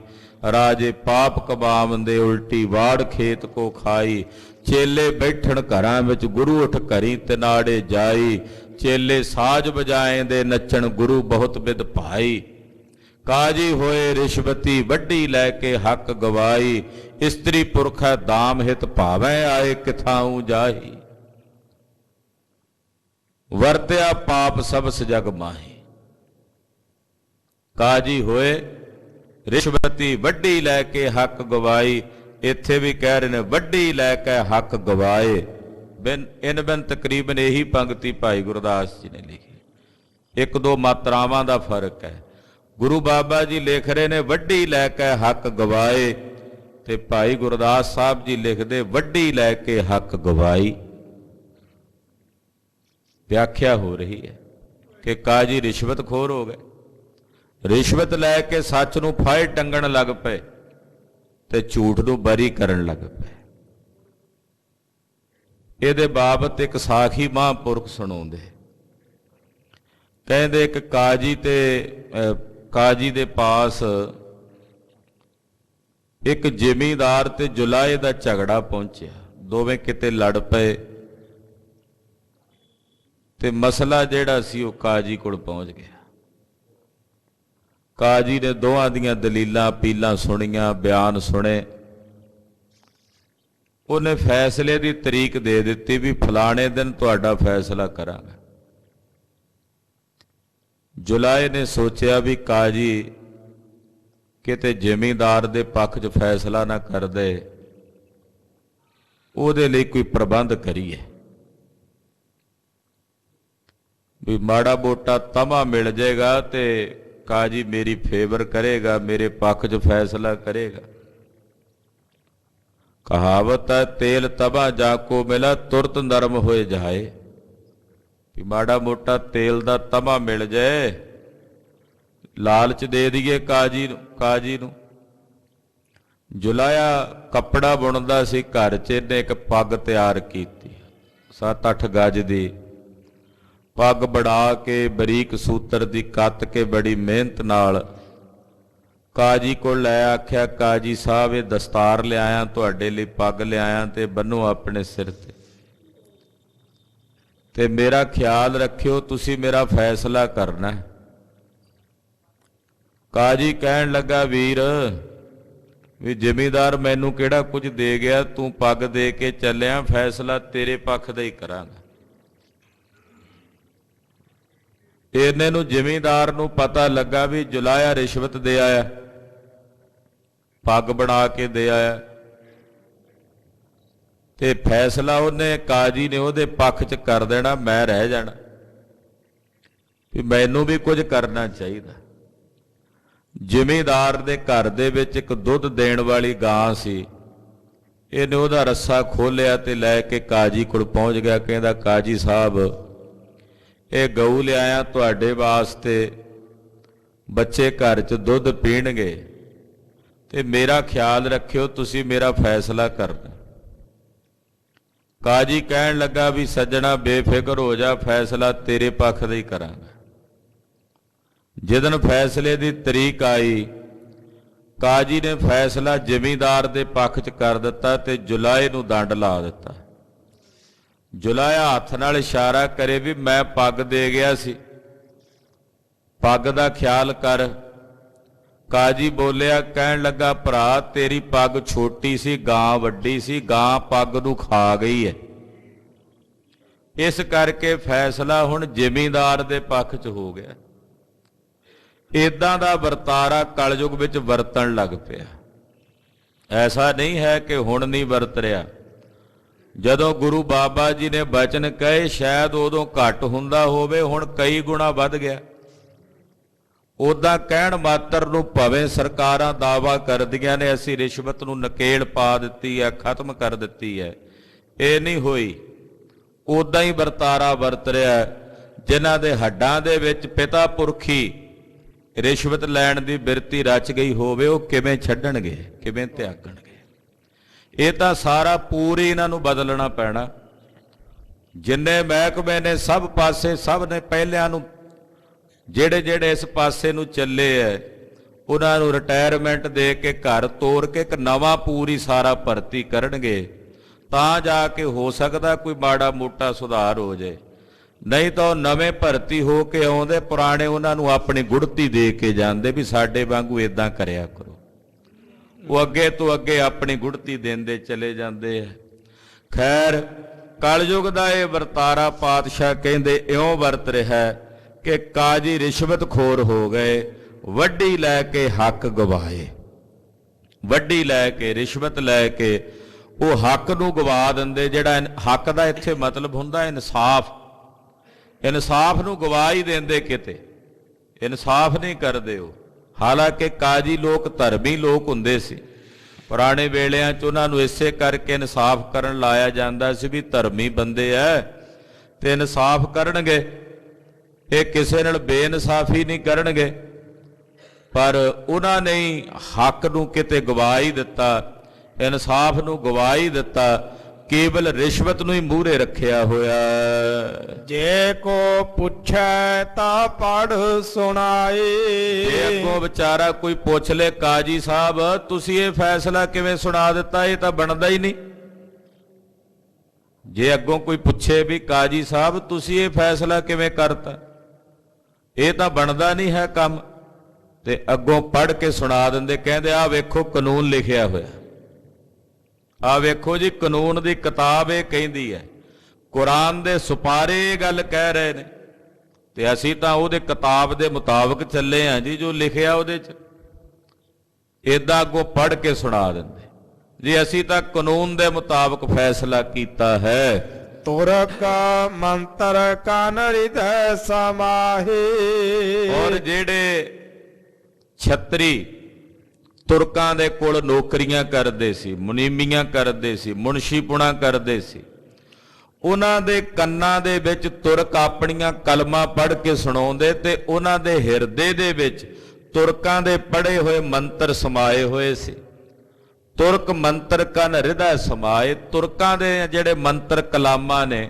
ਰਾਜੇ ਪਾਪ ਕਬਾਵੰਦੇ ਉਲਟੀ ਵਾੜ ਖੇਤ ਕੋ ਖਾਈ। ਚੇਲੇ ਬੈਠਣ ਘਰਾਂ ਵਿੱਚ ਗੁਰੂ ਉਠ ਘਰੀ ਤਿਨਾੜੇ ਜਾਈ, ਚੇਲੇ ਸਾਜ ਵਜਾਏਂਦੇ ਨੱਚਣ ਗੁਰੂ ਬਹੁਤ ਬਿਦ ਭਾਈ। ਕਾਜੀ ਹੋਏ ਰਿਸ਼ਵਤੀ, ਵੱਡੀ ਲੈ ਕੇ ਹੱਕ ਗਵਾਈ, ਇਸਤਰੀ ਪੁਰਖੈ ਦਾਮ ਹਿਤ ਭਾਵੈ ਆਏ ਕਿਥਾਉ ਜਾਹੀ। ਵਰਤਿਆ ਪਾਪ ਸਬਸ ਜਗ ਮਾਹੀ। ਕਾਜੀ ਹੋਏ ਰਿਸ਼ਵਤੀ, ਵੱਡੀ ਲੈ ਕੇ ਹੱਕ ਗਵਾਈ। ਇੱਥੇ ਵੀ ਕਹਿ ਰਹੇ ਨੇ ਵੱਡੀ ਲੈ ਕੇ ਹੱਕ ਗਵਾਏ। ਇਨ ਬਿਨ ਤਕਰੀਬਨ ਇਹੀ ਪੰਕਤੀ ਭਾਈ ਗੁਰਦਾਸ ਜੀ ਨੇ ਲਿਖੀ। ਇੱਕ ਦੋ ਮਾਤਰਾਵਾਂ ਦਾ ਫਰਕ ਹੈ। ਗੁਰੂ ਬਾਬਾ ਜੀ ਲਿਖ ਰਹੇ ਨੇ ਵੱਡੀ ਲੈ ਕੇ ਹੱਕ ਗਵਾਏ, ਤੇ ਭਾਈ ਗੁਰਦਾਸ ਸਾਹਿਬ ਜੀ ਲਿਖਦੇ ਵੱਡੀ ਲੈ ਕੇ ਹੱਕ ਗਵਾਈ। ਵਿਆਖਿਆ ਹੋ ਰਹੀ ਹੈ ਕਿ ਕਾਜੀ ਰਿਸ਼ਵਤਖੋਰ ਹੋ ਗਏ। ਰਿਸ਼ਵਤ ਲੈ ਕੇ ਸੱਚ ਨੂੰ ਫਾਹੇ ਟੰਗਣ ਲੱਗ ਪਏ। ਤੇ ਝੂਠ ਨੂੰ ਬਰੀ ਕਰਨ ਲੱਗ ਪਏ। ਇਹਦੇ ਬਾਬਤ ਇੱਕ ਸਾਖੀ ਮਹਾਂਪੁਰਖ ਸੁਣਾਉਂਦੇ, ਕਹਿੰਦੇ ਇੱਕ ਕਾਜੀ ਦੇ ਪਾਸ ਇੱਕ ਜ਼ਿਮੀਂਦਾਰ ਤੇ ਜੁਲਾਹੇ ਦਾ ਝਗੜਾ ਪਹੁੰਚਿਆ। ਦੋਵੇਂ ਕਿਤੇ ਲੜ ਪਏ ਤੇ ਮਸਲਾ ਜਿਹੜਾ ਸੀ ਉਹ ਕਾਜੀ ਕੋਲ ਪਹੁੰਚ ਗਿਆ। ਕਾਜੀ ਨੇ ਦੋਹਾਂ ਦੀਆਂ ਦਲੀਲਾਂ ਅਪੀਲਾਂ ਸੁਣੀਆਂ, ਬਿਆਨ ਸੁਣੇ। ਉਹਨੇ ਫੈਸਲੇ ਦੀ ਤਰੀਕ ਦੇ ਦਿੱਤੀ ਵੀ ਫਲਾਣੇ ਦਿਨ ਤੁਹਾਡਾ ਫੈਸਲਾ ਕਰਾਂਗਾ। ਜੁਲਾਹੇ ਨੇ ਸੋਚਿਆ ਵੀ ਕਾਜੀ ਕਿਤੇ ਜ਼ਿਮੀਂਦਾਰ ਦੇ ਪੱਖ 'ਚ ਫੈਸਲਾ ਨਾ ਕਰ ਦੇ, ਉਹਦੇ ਲਈ ਕੋਈ ਪ੍ਰਬੰਧ ਕਰੀਏ ਵੀ ਮਾੜਾ ਮੋਟਾ ਤਮਾ ਮਿਲ ਜਾਏਗਾ ਤੇ ਕਾਜੀ ਮੇਰੀ ਫੇਵਰ ਕਰੇਗਾ, ਮੇਰੇ ਪੱਖ 'ਚ ਫੈਸਲਾ ਕਰੇਗਾ। ਕਹਾਵਤ ਹੈ, ਤੇਲ ਤਬਾ ਜਾ ਕੋ ਮਿਲਾ ਤੁਰਤ ਨਰਮ ਹੋਏ ਜਾਏ, ਵੀ ਮਾੜਾ ਮੋਟਾ ਤੇਲ ਦਾ ਤਮਾ ਮਿਲ ਜਾਏ, ਲਾਲਚ ਦੇ ਦਈਏ ਕਾਜੀ ਨੂੰ। ਜੁਲਾਇਆ ਕੱਪੜਾ ਬੁਣਦਾ ਸੀ ਘਰ 'ਚ, ਇਹਨੇ ਇੱਕ ਪੱਗ ਤਿਆਰ ਕੀਤੀ 7-8 ਗਜ ਦੀ ਪੱਗ ਬਣਾ ਕੇ ਬਰੀਕ ਸੂਤਰ ਦੀ ਕੱਤ ਕੇ ਬੜੀ ਮਿਹਨਤ ਨਾਲ ਕਾਜੀ ਕੋਲ ਲੈ ਆਖਿਆ, ਕਾਜੀ ਸਾਹਿਬ ਇਹ ਦਸਤਾਰ ਲਿਆਇਆ ਤੁਹਾਡੇ ਲਈ, ਪੱਗ ਲਿਆਇਆ ਤੇ ਬੰਨੋ ਆਪਣੇ ਸਿਰ ਤੇ ਮੇਰਾ ਖਿਆਲ ਰੱਖਿਓ, ਤੁਸੀਂ ਮੇਰਾ ਫੈਸਲਾ ਕਰਨਾ। ਕਾਜੀ ਕਹਿਣ ਲੱਗਾ, ਵੀਰ ਵੀ ਜ਼ਿਮੀਂਦਾਰ ਮੈਨੂੰ ਕਿਹੜਾ ਕੁਝ ਦੇ ਗਿਆ, ਤੂੰ ਪੱਗ ਦੇ ਕੇ ਚੱਲਿਆ, ਫੈਸਲਾ ਤੇਰੇ ਪੱਖ ਦਾ ਹੀ ਕਰਾਂਗਾ। ਇਹਨੇ ਨੂੰ ਜ਼ਿਮੀਂਦਾਰ ਨੂੰ ਪਤਾ ਲੱਗਾ ਵੀ ਜੁਲਾਇਆ ਰਿਸ਼ਵਤ ਦੇ ਆਇਆ, ਪੱਗ ਬਣਾ ਕੇ ਦੇ ਆਇਆ, ਤੇ ਫੈਸਲਾ ਉਹਨੇ ਕਾਜੀ ਨੇ ਉਹਦੇ ਪੱਖ 'ਚ ਕਰ ਦੇਣਾ, ਮੈਂ ਰਹਿ ਜਾਣਾ, ਵੀ ਮੈਨੂੰ ਵੀ ਕੁਝ ਕਰਨਾ ਚਾਹੀਦਾ। ਜ਼ਿਮੀਂਦਾਰ ਦੇ ਘਰ ਦੇ ਵਿੱਚ ਇੱਕ ਦੁੱਧ ਦੇਣ ਵਾਲੀ ਗਾਂ ਸੀ। ਇਹਨੇ ਉਹਦਾ ਰੱਸਾ ਖੋਲ੍ਹਿਆ ਤੇ ਲੈ ਕੇ ਕਾਜੀ ਕੋਲ ਪਹੁੰਚ ਗਿਆ। ਕਹਿੰਦਾ, ਕਾਜੀ ਸਾਹਿਬ ਇਹ ਗਊ ਲਿਆਇਆ ਤੁਹਾਡੇ ਵਾਸਤੇ, ਬੱਚੇ ਘਰ 'ਚ ਦੁੱਧ ਪੀਣਗੇ ਤੇ ਮੇਰਾ ਖਿਆਲ ਰੱਖਿਓ, ਤੁਸੀਂ ਮੇਰਾ ਫੈਸਲਾ ਕਰਨਾ। ਕਾਜੀ ਕਹਿਣ ਲੱਗਾ ਵੀ ਸੱਜਣਾ ਬੇਫਿਕਰ ਹੋ ਜਾ, ਫੈਸਲਾ ਤੇਰੇ ਪੱਖ ਦਾ ਹੀ ਕਰਾਂਗਾ। ਜਿੱਦਣ ਫੈਸਲੇ ਦੀ ਤਰੀਕ ਆਈ, ਕਾਜੀ ਨੇ ਫੈਸਲਾ ਜ਼ਿਮੀਂਦਾਰ ਦੇ ਪੱਖ 'ਚ ਕਰ ਦਿੱਤਾ ਤੇ ਜੁਲਾਹੇ ਨੂੰ ਦੰਡ ਲਾ ਦਿੱਤਾ। ਜੁਲਾਇਆ ਹੱਥ ਨਾਲ ਇਸ਼ਾਰਾ ਕਰੇ ਵੀ ਮੈਂ ਪੱਗ ਦੇ ਗਿਆ ਸੀ, ਪੱਗ ਦਾ ਖਿਆਲ ਕਰ। ਕਾਜੀ ਬੋਲਿਆ, ਕਹਿਣ ਲੱਗਾ, ਭਰਾ ਤੇਰੀ ਪੱਗ ਛੋਟੀ ਸੀ, ਗਾਂ ਵੱਡੀ ਸੀ, ਗਾਂ ਪੱਗ ਨੂੰ ਖਾ ਗਈ ਹੈ, ਇਸ ਕਰਕੇ ਫੈਸਲਾ ਹੁਣ ਜ਼ਿਮੀਂਦਾਰ ਦੇ ਪੱਖ 'ਚ ਹੋ ਗਿਆ। ਇਦਾਂ ਦਾ ਵਰਤਾਰਾ ਕਲਯੁਗ ਵਿੱਚ ਵਰਤਣ ਲੱਗ ਪਿਆ। ਐਸਾ ਨਹੀਂ ਹੈ ਕਿ ਹੁਣ ਨਹੀਂ ਵਰਤ ਰਿਹਾ। ਜਦੋਂ ਗੁਰੂ ਬਾਬਾ ਜੀ ਨੇ ਬਚਨ ਕਹੇ ਸ਼ਾਇਦ ਉਦੋਂ ਘੱਟ ਹੁੰਦਾ ਹੋਵੇ, ਹੁਣ ਕਈ ਗੁਣਾ ਵੱਧ ਗਿਆ। ਉੱਦਾਂ ਕਹਿਣ ਮਾਤਰ ਨੂੰ ਭਾਵੇਂ ਸਰਕਾਰਾਂ ਦਾਅਵਾ ਕਰਦੀਆਂ ਨੇ ਅਸੀਂ ਰਿਸ਼ਵਤ ਨੂੰ ਨਕੇਲ ਪਾ ਦਿੱਤੀ ਹੈ, ਖਤਮ ਕਰ ਦਿੱਤੀ ਹੈ, ਇਹ ਨਹੀਂ ਹੋਈ। ਉੱਦਾਂ ਹੀ ਵਰਤਾਰਾ ਵਰਤ ਰਿਹਾ। ਜਿਨ੍ਹਾਂ ਦੇ ਹੱਡਾਂ ਦੇ ਵਿੱਚ ਪਿਤਾ ਪੁਰਖੀ ਰਿਸ਼ਵਤ ਲੈਣ ਦੀ ਬਿਰਤੀ ਰਚ ਗਈ ਹੋਵੇ, ਉਹ ਕਿਵੇਂ ਛੱਡਣਗੇ, ਕਿਵੇਂ ਤਿਆਗਣਗੇ? ਇਹ ਤਾਂ ਸਾਰਾ ਪੂਰੀ ਇਹਨਾਂ ਨੂੰ ਬਦਲਣਾ ਪੈਣਾ। ਜਿੰਨੇ ਮਹਿਕਮੇ ਨੇ ਸਭ ਪਾਸੇ, ਸਭ ਨੇ ਪਹਿਲਿਆਂ ਨੂੰ ਜਿਹੜੇ ਇਸ ਪਾਸੇ ਨੂੰ ਚੱਲੇ ਐ, ਉਹਨਾਂ ਨੂੰ ਰਿਟਾਇਰਮੈਂਟ ਦੇ ਕੇ ਘਰ ਤੋਰ ਕੇ ਇੱਕ ਨਵਾਂ ਪੂਰੀ ਸਾਰਾ ਭਰਤੀ ਕਰਨਗੇ, ਤਾਂ ਜਾ ਕੇ ਹੋ ਸਕਦਾ ਕੋਈ ਮਾੜਾ ਮੋਟਾ ਸੁਧਾਰ ਹੋ ਜਾਏ। ਨਹੀਂ ਤਾਂ ਉਹ ਨਵੇਂ ਭਰਤੀ ਹੋ ਕੇ ਆਉਂਦੇ, ਪੁਰਾਣੇ ਉਹਨਾਂ ਨੂੰ ਆਪਣੀ ਗੁੜਤੀ ਦੇ ਕੇ ਜਾਂਦੇ ਵੀ ਸਾਡੇ ਵਾਂਗੂ ਇਦਾਂ ਕਰਿਆ ਕਰੋ। ਉਹ ਅੱਗੇ ਤੋਂ ਅੱਗੇ ਆਪਣੀ ਗੁੜਤੀ ਦਿੰਦੇ ਚਲੇ ਜਾਂਦੇ ਆ। ਖੈਰ, ਕਲਯੁਗ ਦਾ ਇਹ ਵਰਤਾਰਾ ਪਾਤਸ਼ਾਹ ਕਹਿੰਦੇ ਇਉਂ ਵਰਤ ਰਿਹਾ ਕਿ ਕਾਜੀ ਰਿਸ਼ਵਤਖੋਰ ਹੋ ਗਏ, ਵੱਡੀ ਲੈ ਕੇ ਹੱਕ ਗਵਾਏ। ਵੱਡੀ ਲੈ ਕੇ, ਰਿਸ਼ਵਤ ਲੈ ਕੇ ਉਹ ਹੱਕ ਨੂੰ ਗਵਾ ਦਿੰਦੇ। ਜਿਹੜਾ ਹੱਕ ਦਾ ਇੱਥੇ ਮਤਲਬ ਹੁੰਦਾ ਇਨਸਾਫ। ਇਨਸਾਫ ਨੂੰ ਗਵਾ ਹੀ ਦਿੰਦੇ, ਕਿਤੇ ਇਨਸਾਫ ਨਹੀਂ ਕਰਦੇ ਉਹ। ਹਾਲਾਂਕਿ ਕਾਜੀ ਲੋਕ ਧਰਮੀ ਲੋਕ ਹੁੰਦੇ ਸੀ। ਪੁਰਾਣੇ ਵੇਲਿਆਂ 'ਚ ਉਹਨਾਂ ਨੂੰ ਇਸੇ ਕਰਕੇ ਇਨਸਾਫ ਕਰਨ ਲਾਇਆ ਜਾਂਦਾ ਸੀ ਵੀ ਧਰਮੀ ਬੰਦੇ ਐ ਤੇ ਇਨਸਾਫ ਕਰਨਗੇ, ਇਹ ਕਿਸੇ ਨਾਲ ਬੇਇਨਸਾਫੀ ਨਹੀਂ ਕਰਨਗੇ। ਪਰ ਉਹਨਾਂ ਨੇ ਹੱਕ ਨੂੰ ਕਿਤੇ ਗਵਾ ਹੀ ਦਿੱਤਾ, ਇਨਸਾਫ ਨੂੰ ਗਵਾ ਹੀ ਦਿੱਤਾ, ਕੇਵਲ ਰਿਸ਼ਵਤ ਨੂੰ ਹੀ ਮੂਹਰੇ ਰੱਖਿਆ ਹੋਇਆ। ਜੇ ਕੋ ਪੁੱਛੈ ਤਾਂ ਪੜ ਸੁਣਾਏ। ਜੇ ਅੱਗੋਂ ਵਿਚਾਰਾ ਕੋਈ ਪੁੱਛ ਲੈ, ਕਾਜੀ ਸਾਹਿਬ ਤੁਸੀਂ ਇਹ ਫੈਸਲਾ ਕਿਵੇਂ ਸੁਣਾ ਦਿੱਤਾ, ਇਹ ਤਾਂ ਬਣਦਾ ਹੀ ਨਹੀਂ। ਜੇ ਅੱਗੋਂ ਕੋਈ ਪੁੱਛੇ ਵੀ ਕਾਜੀ ਸਾਹਿਬ ਤੁਸੀਂ ਇਹ ਫੈਸਲਾ ਕਿਵੇਂ ਕਰਤਾ, ਇਹ ਤਾਂ ਬਣਦਾ ਨਹੀਂ ਹੈ ਕੰਮ, ਤੇ ਅੱਗੋਂ ਪੜ੍ਹ ਕੇ ਸੁਣਾ ਦਿੰਦੇ, ਕਹਿੰਦੇ ਆਹ ਵੇਖੋ ਕਾਨੂੰਨ ਲਿਖਿਆ ਹੋਇਆ, ਆਹ ਵੇਖੋ ਜੀ ਕਾਨੂੰਨ ਦੀ ਕਿਤਾਬ ਇਹ ਕਹਿੰਦੀ ਹੈ, ਕੁਰਾਨ ਦੇ ਸੁਪਾਰੇ ਇਹ ਗੱਲ ਕਹਿ ਰਹੇ ਨੇ, ਤੇ ਅਸੀਂ ਤਾਂ ਉਹਦੇ ਕਿਤਾਬ ਦੇ ਮੁਤਾਬਕ ਚੱਲੇ ਹਾਂ ਜੀ, ਜੋ ਲਿਖਿਆ ਉਹਦੇ 'ਚ। ਏਦਾਂ ਅੱਗੋਂ ਪੜ੍ਹ ਕੇ ਸੁਣਾ ਦਿੰਦੇ ਜੀ ਅਸੀਂ ਤਾਂ ਕਾਨੂੰਨ ਦੇ ਮੁਤਾਬਕ ਫੈਸਲਾ ਕੀਤਾ ਹੈ। ਤੁਰਕ ਮੰਤਰ ਕਨ ਹਿਰਦੈ ਸਮਾਹੇ। ਔਰ ਜਿਹੜੇ ਛਤਰੀ ਤੁਰਕਾਂ ਦੇ ਕੋਲ ਨੌਕਰੀਆਂ ਕਰਦੇ ਸੀ, ਮੁਨੀਮੀਆਂ ਕਰਦੇ ਸੀ, ਮੁਨਸ਼ੀਪੁਣਾ ਕਰਦੇ ਸੀ, ਉਹਨਾਂ ਦੇ ਕੰਨਾਂ ਦੇ ਵਿੱਚ ਤੁਰਕ ਆਪਣੀਆਂ ਕਲਮਾਂ ਪੜ੍ਹ ਕੇ ਸੁਣਾਉਂਦੇ, ਤੇ ਉਹਨਾਂ ਦੇ ਹਿਰਦੇ ਦੇ ਵਿੱਚ ਤੁਰਕਾਂ ਦੇ ਪੜ੍ਹੇ ਹੋਏ ਮੰਤਰ ਸਮਾਏ ਹੋਏ ਸੀ। ਤੁਰਕ ਮੰਤਰ ਕਨ ਹਿਰਦੈ ਸਮਾਏ। ਤੁਰਕਾਂ ਦੇ ਜਿਹੜੇ ਮੰਤਰ ਕਲਾਮਾਂ ਨੇ,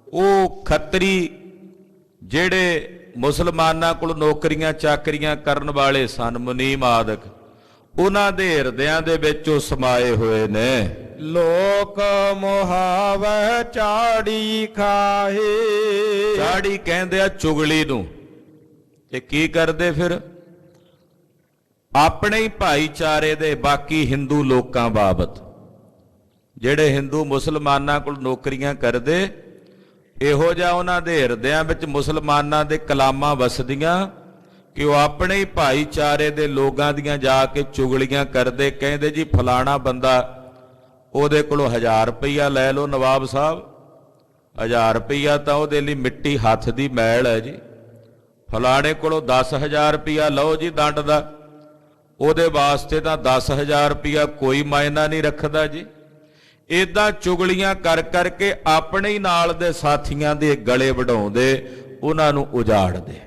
ਉਹ ਖੱਤਰੀ ਜਿਹੜੇ ਮੁਸਲਮਾਨਾਂ ਕੋਲ ਨੌਕਰੀਆਂ ਚਾਕਰੀਆਂ ਕਰਨ ਵਾਲੇ ਸਨ, ਮੁਨੀਮ ਆਦਿਕ, ਉਹਨਾਂ ਦੇ ਹਿਰਦਿਆਂ ਦੇ ਵਿੱਚ ਉਹ ਸਮਾਏ ਹੋਏ ਨੇ। ਲੋਕ ਮੁਹਾਵੈ ਚਾੜੀ ਖਾਹੇ। ਚਾੜੀ ਕਹਿੰਦੇ ਆ ਚੁਗਲੀ ਨੂੰ। ਤੇ ਕੀ ਕਰਦੇ ਫਿਰ? ਆਪਣੇ ਹੀ ਭਾਈਚਾਰੇ ਦੇ ਬਾਕੀ ਹਿੰਦੂ ਲੋਕਾਂ ਬਾਬਤ, ਜਿਹੜੇ ਹਿੰਦੂ ਮੁਸਲਮਾਨਾਂ ਕੋਲ ਨੌਕਰੀਆਂ ਕਰਦੇ, ਇਹੋ ਜਿਹਾ ਉਹਨਾਂ ਦੇ ਹਿਰਦਿਆਂ ਵਿੱਚ ਮੁਸਲਮਾਨਾਂ ਦੇ ਕਲਾਮਾਂ ਵਸਦੀਆਂ ਕਿ ਉਹ ਆਪਣੇ ਹੀ ਭਾਈਚਾਰੇ ਦੇ ਲੋਕਾਂ ਦੀਆਂ ਜਾ ਕੇ ਚੁਗਲੀਆਂ ਕਰਦੇ। ਕਹਿੰਦੇ ਜੀ ਫਲਾਣਾ ਬੰਦਾ, ਉਹਦੇ ਕੋਲੋਂ 1000 ਰੁਪਈਆ ਲੈ ਲਓ ਨਵਾਬ ਸਾਹਿਬ, 1000 ਰੁਪਈਆ ਤਾਂ ਉਹਦੇ ਲਈ ਮਿੱਟੀ ਹੱਥ ਦੀ ਮੈਲ ਹੈ ਜੀ। ਫਲਾਣੇ ਕੋਲੋਂ 10,000 ਰੁਪਈਆ ਲਓ ਜੀ ਦੰਡ ਦਾ, ਉਹਦੇ ਵਾਸਤੇ ਤਾਂ 10,000 ਰੁਪਈਆ ਕੋਈ ਮਾਇਨਾ ਨਹੀਂ ਰੱਖਦਾ ਜੀ। ਇਦਾਂ ਚੁਗਲੀਆਂ ਕਰ ਕਰਕੇ ਆਪਣੇ ਹੀ ਨਾਲ ਦੇ ਸਾਥੀਆਂ ਦੇ ਗਲੇ ਵਢਾਉਂਦੇ, ਉਹਨਾਂ ਨੂੰ ਉਜਾੜਦੇ।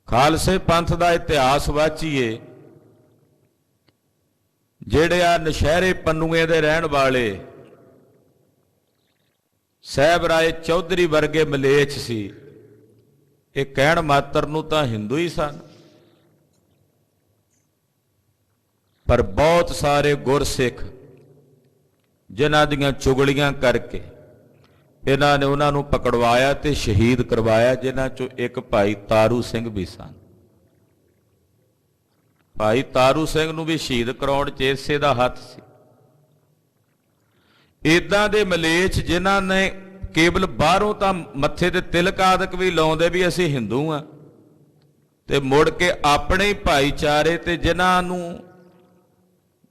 ਖਾਲਸੇ ਪੰਥ ਦਾ ਇਤਿਹਾਸ ਵਾਚੀਏ, ਜਿਹੜੇ ਆ ਨਸ਼ਹਿਰੇ ਪੰਨੂਏ ਦੇ ਰਹਿਣ ਵਾਲੇ ਸਾਹਿਬ ਰਾਏ ਚੌਧਰੀ ਵਰਗੇ ਮਲੇਛ ਸੀ, ਇਹ ਕਹਿਣ ਮਾਤਰ ਨੂੰ ਤਾਂ ਹਿੰਦੂ ਹੀ ਸਨ, ਪਰ ਬਹੁਤ ਸਾਰੇ ਗੁਰਸਿੱਖ ਜਿਨ੍ਹਾਂ ਦੀਆਂ ਚੁਗਲੀਆਂ ਕਰਕੇ ਇਹਨਾਂ ਨੇ ਉਹਨਾਂ ਨੂੰ ਪਕੜਵਾਇਆ ਤੇ ਸ਼ਹੀਦ ਕਰਵਾਇਆ, ਜਿਨ੍ਹਾਂ ਚੋਂ ਇੱਕ ਭਾਈ ਤਾਰੂ ਸਿੰਘ ਵੀ ਸਨ। ਭਾਈ ਤਾਰੂ ਸਿੰਘ ਨੂੰ ਵੀ ਸ਼ਹੀਦ ਕਰਾਉਣ 'ਚ ਇਸੇ ਦਾ ਹੱਥ ਸੀ। ਇਦਾਂ ਦੇ ਮਲੇਛ ਜਿਨ੍ਹਾਂ ਨੇ ਕੇਵਲ ਬਾਹਰੋਂ ਤਾਂ ਮੱਥੇ ਤੇ ਤਿਲਕ ਆਦਿਕ ਵੀ ਲਾਉਂਦੇ ਵੀ ਅਸੀਂ ਹਿੰਦੂ ਆ, ਤੇ ਮੁੜ ਕੇ ਆਪਣੇ ਹੀ ਭਾਈਚਾਰੇ ਤੇ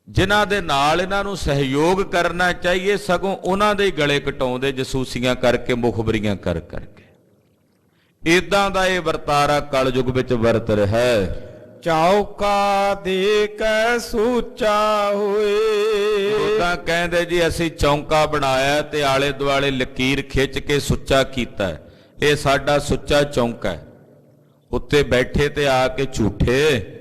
ਜਿਨ੍ਹਾਂ ਦੇ ਨਾਲ ਇਹਨਾਂ ਨੂੰ ਸਹਿਯੋਗ ਕਰਨਾ ਚਾਹੀਏ, ਸਗੋਂ ਉਹਨਾਂ ਦੇ ਗਲੇ ਕਟਾਉਂਦੇ, ਜਸੂਸੀਆਂ ਕਰਕੇ, ਮੁਖਬਰੀਆਂ ਕਰ ਕਰਕੇ। ਇਦਾਂ ਦਾ ਇਹ ਵਰਤਾਰਾ ਕਲਯੁਗ ਵਿੱਚ ਵਰਤ ਰਿਹਾ ਹੈ। ਚੌਕਾ ਦੇ ਕੇ ਸੂਚਾ ਹੋਏ। ਉਦਾਂ ਕਹਿੰਦੇ ਜੀ ਅਸੀਂ ਚੌਂਕਾ ਬਣਾਇਆ ਤੇ ਆਲੇ ਦੁਆਲੇ ਲਕੀਰ ਖਿੱਚ ਕੇ ਸੁੱਚਾ ਕੀਤਾ, ਇਹ ਸਾਡਾ ਸੁੱਚਾ ਚੌਂਕਾ ਹੈ। ਉੱਤੇ ਬੈਠੇ ਤੇ ਆ ਕੇ ਝੂਠੇ।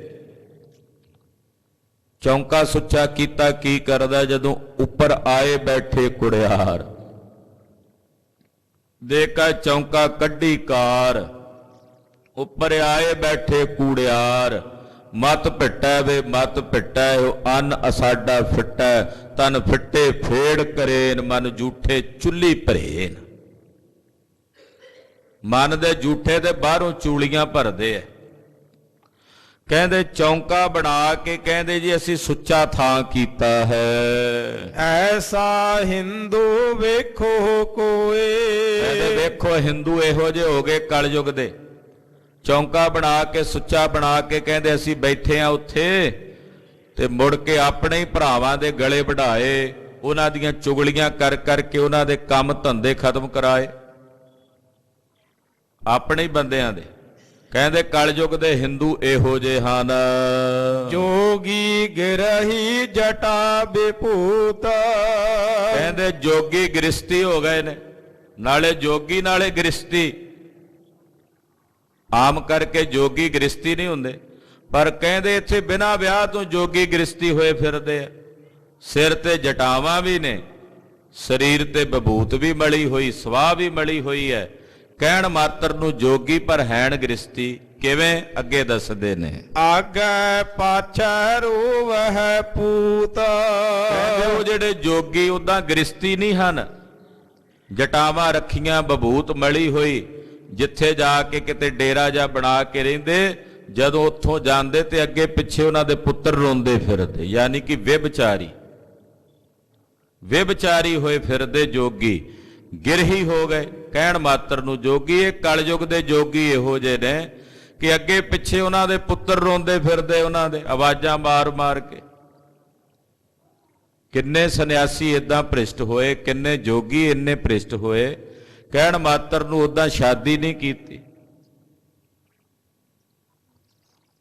ਚੌਂਕਾ ਸੁੱਚਾ ਕੀਤਾ ਕੀ ਕਰਦਾ? ਜਦੋਂ ਉੱਪਰ ਆਏ ਬੈਠੇ ਕੁੜਿਆਰ, ਦੇਖਾ ਚੌਂਕਾ ਕੱਢੀ ਕਾਰ, ਉੱਪਰ ਆਏ ਬੈਠੇ ਕੂੜਿਆਰ। ਮਤ ਪਿੱਟੈ ਵੇ ਮਤ ਪਿੱਟੈ, ਉਹ ਅੰਨ ਅਸਾਡਾ ਫਿੱਟੈ, ਤਨ ਫਿੱਟੇ ਫੇੜ ਕਰੇਨ, ਮਨ ਝੂਠੇ ਚੁੱਲੀ ਭਰੇਨ। ਮਨ ਦੇ ਝੂਠੇ ਤੇ ਬਾਹਰੋਂ ਚੂਲੀਆਂ ਭਰਦੇ ਐ। ਕਹਿੰਦੇ ਚੌਂਕਾ ਬਣਾ ਕੇ ਕਹਿੰਦੇ ਜੀ ਅਸੀਂ ਸੁੱਚਾ ਥਾਂ ਕੀਤਾ ਹੈ। ਐਸਾ ਹਿੰਦੂ ਵੇਖੋ ਕੋਏ। ਕਹਿੰਦੇ ਵੇਖੋ ਹਿੰਦੂ ਇਹੋ ਜਿਹੇ ਹੋ ਗਏ ਕਲਯੁਗ ਦੇ, ਚੌਂਕਾ ਬਣਾ ਕੇ ਸੁੱਚਾ ਬਣਾ ਕੇ ਕਹਿੰਦੇ ਅਸੀਂ ਬੈਠੇ ਆ ਉੱਥੇ, ਤੇ ਮੁੜ ਕੇ ਆਪਣੇ ਹੀ ਭਰਾਵਾਂ ਦੇ ਗਲੇ ਵਢਾਏ, ਉਹਨਾਂ ਦੀਆਂ ਚੁਗਲੀਆਂ ਕਰ ਕਰਕੇ ਉਹਨਾਂ ਦੇ ਕੰਮ ਧੰਦੇ ਖਤਮ ਕਰਾਏ, ਆਪਣੇ ਹੀ ਬੰਦਿਆਂ ਦੇ। ਕਹਿੰਦੇ ਕਲਯੁਗ ਦੇ ਹਿੰਦੂ ਇਹੋ ਜਿਹੇ ਹਨ। ਜੋਗੀ ਗਿਰਹੀ ਜਟਾ ਬਿਪੂਤ। ਕਹਿੰਦੇ ਜੋਗੀ ਗ੍ਰਸਤੀ ਹੋ ਗਏ ਨੇ, ਨਾਲੇ ਜੋਗੀ ਨਾਲੇ ਗ੍ਰਸਤੀ। ਆਮ ਕਰਕੇ ਜੋਗੀ ਗ੍ਰਸਤੀ ਨਹੀਂ ਹੁੰਦੇ, ਪਰ ਕਹਿੰਦੇ ਇੱਥੇ ਬਿਨਾਂ ਵਿਆਹ ਤੋਂ ਜੋਗੀ ਗ੍ਰਸਤੀ ਹੋਏ ਫਿਰਦੇ ਆ। ਸਿਰ ਤੇ ਜਟਾਵਾਂ ਵੀ ਨੇ, ਸਰੀਰ ਤੇ ਬਭੂਤ ਵੀ ਮਲੀ ਹੋਈ, ਸਵਾਹ ਵੀ ਮਲੀ ਹੋਈ ਹੈ। ਕਹਿਣ ਮਾਤਰ ਨੂੰ ਜੋਗੀ ਪਰ ਹੈਣ ਗ੍ਰਸਤੀ। ਕਿਵੇਂ? ਅੱਗੇ ਦੱਸਦੇ ਨੇ। ਆਗੈ ਪਾਛੈ ਰੋਵਹਿ ਪੂਤ। ਕਹਿੰਦੇ ਉਹ ਜਿਹੜੇ ਜੋਗੀ ਉਦਾਂ ਗ੍ਰਸਤੀ ਨਹੀਂ ਹਨ, ਜਟਾਵਾਂ ਰੱਖੀਆਂ, ਬਭੂਤ ਮਲੀ ਹੋਈ, ਜਿੱਥੇ ਜਾ ਕੇ ਕਿਤੇ ਡੇਰਾ ਜਾ ਬਣਾ ਕੇ ਰਹਿੰਦੇ, ਜਦੋਂ ਉੱਥੋਂ ਜਾਂਦੇ ਤੇ ਅੱਗੇ ਪਿੱਛੇ ਉਹਨਾਂ ਦੇ ਪੁੱਤਰ ਰੋਂਦੇ ਫਿਰਦੇ, ਯਾਨੀ ਕਿ ਵਿਭਚਾਰੀ ਹੋਏ ਫਿਰਦੇ ਜੋਗੀ, ਗਿਰਹੀ ਹੋ ਗਏ। ਕਹਿਣ ਮਾਤਰ ਨੂੰ ਜੋਗੀ। ਇਹ ਕਲਯੁਗ ਦੇ ਜੋਗੀ ਇਹੋ ਜਿਹੇ ਨੇ ਕਿ ਅੱਗੇ ਪਿੱਛੇ ਉਹਨਾਂ ਦੇ ਪੁੱਤਰ ਰੋਂਦੇ ਫਿਰਦੇ, ਉਹਨਾਂ ਦੇ ਆਵਾਜ਼ਾਂ ਮਾਰ ਮਾਰ ਕੇ। ਕਿੰਨੇ ਸੰਨਿਆਸੀ ਇਦਾਂ ਭ੍ਰਿਸ਼ਟ ਹੋਏ, ਕਿੰਨੇ ਜੋਗੀ ਇੰਨੇ ਭ੍ਰਿਸ਼ਟ ਹੋਏ। ਕਹਿਣ ਮਾਤਰ ਨੂੰ ਉਦਾਂ ਸ਼ਾਦੀ ਨਹੀਂ ਕੀਤੀ,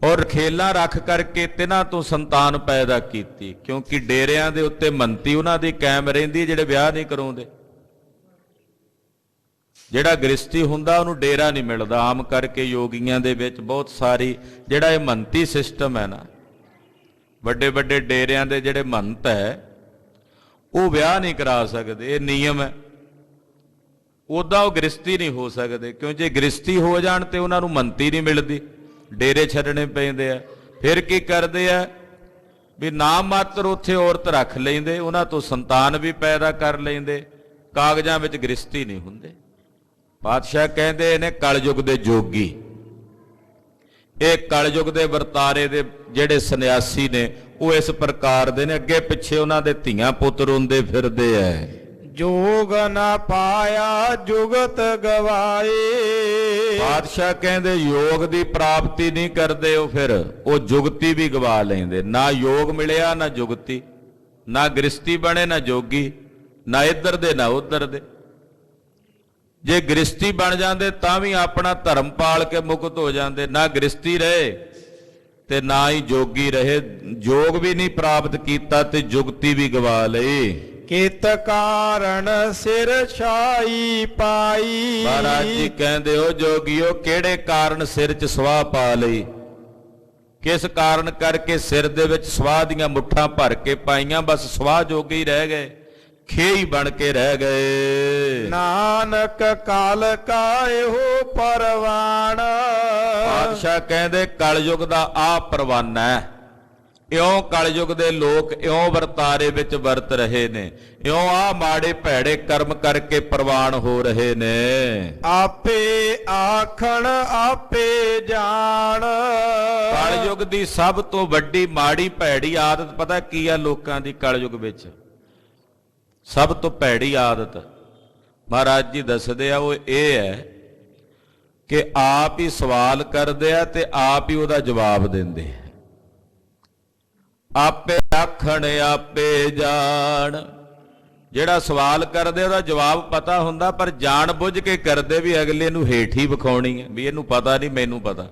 ਔਰ ਖੇਲਾਂ ਰੱਖ ਕਰਕੇ ਤਿਨਾਂ ਤੋਂ ਸੰਤਾਨ ਪੈਦਾ ਕੀਤੀ, ਕਿਉਂਕਿ ਡੇਰਿਆਂ ਦੇ ਉੱਤੇ ਮੰਤੀ ਉਹਨਾਂ ਦੀ ਕਾਇਮ ਰਹਿੰਦੀ, ਜਿਹੜੇ ਵਿਆਹ ਨਹੀਂ ਕਰਾਉਂਦੇ। ਜਿਹੜਾ ਗ੍ਰਸਤੀ ਹੁੰਦਾ ਉਹਨੂੰ ਡੇਰਾ ਨਹੀਂ ਮਿਲਦਾ। ਆਮ ਕਰਕੇ ਯੋਗੀਆਂ ਦੇ ਵਿੱਚ ਬਹੁਤ ਸਾਰੀ ਜਿਹੜਾ ਇਹ ਮੰਤੀ ਸਿਸਟਮ ਹੈ ਨਾ, ਵੱਡੇ ਵੱਡੇ ਡੇਰਿਆਂ ਦੇ ਜਿਹੜੇ ਮੰਤ ਹੈ ਉਹ ਵਿਆਹ ਨਹੀਂ ਕਰਾ ਸਕਦੇ, ਇਹ ਨਿਯਮ ਹੈ। ਉੱਦਾਂ ਉਹ ਗ੍ਰਸਤੀ ਨਹੀਂ ਹੋ ਸਕਦੇ, ਕਿਉਂ ਜੇ ਗ੍ਰਸਤੀ ਹੋ ਜਾਣ ਤੇ ਉਹਨਾਂ ਨੂੰ ਮੰਤੀ ਨਹੀਂ ਮਿਲਦੀ, ਡੇਰੇ ਛੱਡਣੇ ਪੈਂਦੇ ਆ। ਫਿਰ ਕੀ ਕਰਦੇ ਆ ਵੀ ਨਾਮ ਮਾਤਰ ਉੱਥੇ ਔਰਤ ਰੱਖ ਲੈਂਦੇ, ਉਹਨਾਂ ਤੋਂ ਸੰਤਾਨ ਵੀ ਪੈਦਾ ਕਰ ਲੈਂਦੇ, ਕਾਗਜ਼ਾਂ ਵਿੱਚ ਗ੍ਰਸਤੀ ਨਹੀਂ ਹੁੰਦੇ। ਪਾਤਸ਼ਾਹ ਕਹਿੰਦੇ ਨੇ ਕਲਯੁਗ ਦੇ ਜੋਗੀ। ਇਹ ਕਲਯੁਗ ਦੇ ਵਰਤਾਰੇ ਦੇ ਜਿਹੜੇ ਸੰਨਿਆਸੀ ਨੇ ਉਹ ਇਸ ਪ੍ਰਕਾਰ ਦੇ ਨੇ, ਅੱਗੇ ਪਿੱਛੇ ਉਹਨਾਂ ਦੇ ਧੀਆਂ ਪੁੱਤਰ ਹੁੰਦੇ ਫਿਰਦੇ ਐ। ਜੋਗ ਨਾ ਪਾਇਆ ਜੁਗਤ ਗਵਾਏ। ਪਾਤਸ਼ਾਹ ਕਹਿੰਦੇ ਯੋਗ ਦੀ ਪ੍ਰਾਪਤੀ ਨਹੀਂ ਕਰਦੇ ਉਹ, ਫਿਰ ਉਹ ਜੁਗਤੀ ਵੀ ਗਵਾ ਲੈਂਦੇ। ਨਾ ਯੋਗ ਮਿਲਿਆ ਨਾ ਜੁਗਤੀ, ਨਾ ਗ੍ਰਸਤੀ ਬਣੇ ਨਾ ਜੋਗੀ, ਨਾ ਇੱਧਰ ਦੇ ਨਾ ਉੱਧਰ ਦੇ। ਜੇ ਗ੍ਰਸਤੀ ਬਣ ਜਾਂਦੇ ਤਾਂ ਵੀ ਆਪਣਾ ਧਰਮ ਪਾਲ ਕੇ ਮੁਕਤ ਹੋ ਜਾਂਦੇ, ਨਾ ਗ੍ਰਸਤੀ ਰਹੇ ਤੇ ਨਾ ਹੀ ਜੋਗੀ ਰਹੇ। ਜੋਗ ਵੀ ਨਹੀਂ ਪ੍ਰਾਪਤ ਕੀਤਾ ਤੇ ਜੁਗਤੀ ਵੀ ਗਵਾ ਲਈ। ਕਿਤ ਕਾਰਨ ਸਿਰ ਛਾਈ ਪਾਈ। ਮਹਾਰਾਜ ਜੀ ਕਹਿੰਦੇ ਹੋ ਜੋਗੀਓ, ਕਿਹੜੇ ਕਾਰਨ ਸਿਰ 'ਚ ਸਵਾਹ ਪਾ ਲਈ? ਕਿਸ ਕਾਰਨ ਕਰਕੇ ਸਿਰ ਦੇ ਵਿੱਚ ਸਵਾਹ ਦੀਆਂ ਮੁੱਠਾਂ ਭਰ ਕੇ ਪਾਈਆਂ? ਬਸ ਸਵਾਹ ਜੋਗੇ ਹੀ ਰਹਿ ਗਏ, ਖੇਈ ਬਣ ਕੇ ਰਹਿ ਗਏ। ਨਾਨਕ ਕਾਲ ਕਾ ਇਹੋ ਪਰਵਾਨ। ਪਾਤਸ਼ਾਹ ਕਹਿੰਦੇ ਕਲਯੁਗ ਦਾ ਆ ਪਰਵਾਨਾ ਹੈ। ਇਉਂ ਕਲਯੁਗ ਦੇ ਲੋਕ ਇਉਂ ਵਰਤਾਰੇ ਵਿੱਚ ਵਰਤ ਰਹੇ ਨੇ, ਇਉਂ ਆ ਮਾੜੇ ਭੈੜੇ ਕਰਮ ਕਰਕੇ ਪ੍ਰਵਾਨ ਹੋ ਰਹੇ ਨੇ। ਆਪੇ ਆਖਣ ਆਪੇ ਜਾਣ। ਕਲਯੁਗ ਦੀ ਸਭ ਤੋਂ ਵੱਡੀ ਮਾੜੀ ਭੈੜੀ ਆਦਤ ਪਤਾ ਕੀ ਆ ਲੋਕਾਂ ਦੀ? ਕਲਯੁਗ ਵਿੱਚ ਸਭ ਤੋਂ ਭੈੜੀ ਆਦਤ ਮਹਾਰਾਜ ਜੀ ਦੱਸਦੇ ਆ, ਉਹ ਇਹ ਹੈ ਕਿ ਆਪ ਹੀ ਸਵਾਲ ਕਰਦੇ ਆ ਤੇ ਆਪ ਹੀ ਉਹਦਾ ਜਵਾਬ ਦਿੰਦੇ ਆ। ਆਪੇ ਆਖਣ ਆਪੇ ਜਾਣ। ਜਿਹੜਾ ਸਵਾਲ ਕਰਦੇ ਉਹਦਾ ਜਵਾਬ ਪਤਾ ਹੁੰਦਾ, ਪਰ ਜਾਣ ਬੁੱਝ ਕੇ ਕਰਦੇ ਵੀ ਅਗਲੇ ਨੂੰ ਹੇਠ ਹੀ ਵਿਖਾਉਣੀ ਹੈ ਵੀ ਇਹਨੂੰ ਪਤਾ ਨਹੀਂ ਮੈਨੂੰ ਪਤਾ।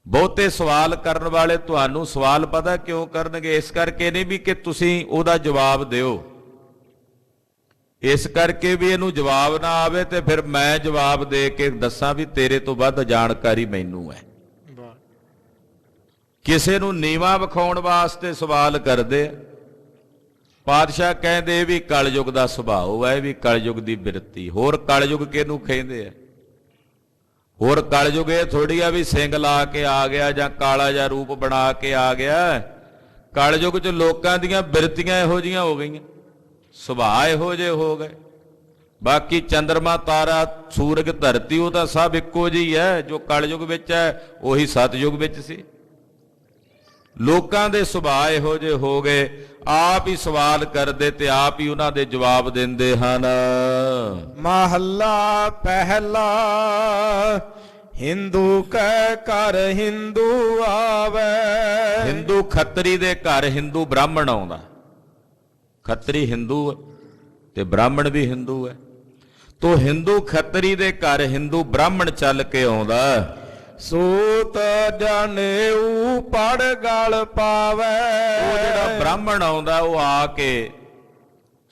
ਬਹੁਤੇ ਸਵਾਲ ਕਰਨ ਵਾਲੇ ਤੁਹਾਨੂੰ ਸਵਾਲ ਪਤਾ ਕਿਉਂ ਕਰਨਗੇ? ਇਸ ਕਰਕੇ ਨਹੀਂ ਵੀ ਕਿ ਤੁਸੀਂ ਉਹਦਾ ਜਵਾਬ ਦਿਓ, ਇਸ ਕਰਕੇ ਵੀ ਇਹਨੂੰ ਜਵਾਬ ਨਾ ਆਵੇ ਤੇ ਫਿਰ ਮੈਂ ਜਵਾਬ ਦੇ ਕੇ ਦੱਸਾਂ ਵੀ ਤੇਰੇ ਤੋਂ ਵੱਧ ਜਾਣਕਾਰੀ ਮੈਨੂੰ ਹੈ। ਕਿਸੇ ਨੂੰ ਨੀਵਾਂ ਵਿਖਾਉਣ ਵਾਸਤੇ ਸਵਾਲ ਕਰਦੇ ਆ। ਪਾਤਸ਼ਾਹ ਕਹਿੰਦੇ ਇਹ ਵੀ ਕਲਯੁਗ ਦਾ ਸੁਭਾਅ ਹੈ, ਇਹ ਵੀ ਕਲਯੁਗ ਦੀ ਬਿਰਤੀ। ਹੋਰ ਕਲਯੁਗ ਕਿਹਨੂੰ ਕਹਿੰਦੇ ਆ? ਹੋਰ ਕਲਯੁਗ ਇਹ ਥੋੜੀ ਆ ਵੀ ਸਿੰਘ ਲਾ ਕੇ ਆ ਗਿਆ ਜਾਂ ਕਾਲਾ ਜਿਹਾ ਰੂਪ ਬਣਾ ਕੇ ਆ ਗਿਆ। ਕਲਯੁਗ 'ਚ ਲੋਕਾਂ ਦੀਆਂ ਬਿਰਤੀਆਂ ਇਹੋ ਜਿਹੀਆਂ ਹੋ ਗਈਆਂ, ਸੁਭਾਅ ਇਹੋ ਜਿਹੇ ਹੋ ਗਏ। ਬਾਕੀ ਚੰਦਰਮਾ ਤਾਰਾ ਸੂਰਜ ਧਰਤੀ ਉਹ ਤਾਂ ਸਭ ਇੱਕੋ ਜਿਹੀ ਹੈ। ਜੋ ਕਲਯੁਗ ਵਿੱਚ ਹੈ ਉਹੀ ਸਤਯੁਗ ਵਿੱਚ ਸੀ। ਲੋਕਾਂ ਦੇ ਸੁਭਾਅ ਇਹੋ ਜਿਹੇ ਹੋ ਗਏ, ਆਪ ਹੀ ਸਵਾਲ ਕਰਦੇ ਤੇ ਆਪ ਹੀ ਉਹਨਾਂ ਦੇ ਜਵਾਬ ਦਿੰਦੇ ਹਨ। ਮਹੱਲਾ ਪਹਿਲਾ। ਹਿੰਦੂ ਕੈ ਘਰ ਹਿੰਦੂ ਆਵੇ। ਹਿੰਦੂ ਖੱਤਰੀ ਦੇ ਘਰ ਹਿੰਦੂ ਬ੍ਰਾਹਮਣ ਆਉਂਦਾ। ਖੱਤਰੀ ਹਿੰਦੂ ਹੈ ਤੇ ਬ੍ਰਾਹਮਣ ਵੀ ਹਿੰਦੂ ਹੈ। ਤੋ ਹਿੰਦੂ ਖੱਤਰੀ ਦੇ ਘਰ ਹਿੰਦੂ ਬ੍ਰਾਹਮਣ ਚੱਲ ਕੇ ਆਉਂਦਾ। ਸੂਤ ਜਨੇਊ ਪੜ ਗਲ ਪਾਵੇ। ਉਹ ਜਿਹੜਾ ਬ੍ਰਾਹਮਣ ਆਉਂਦਾ ਉਹ ਆ ਕੇ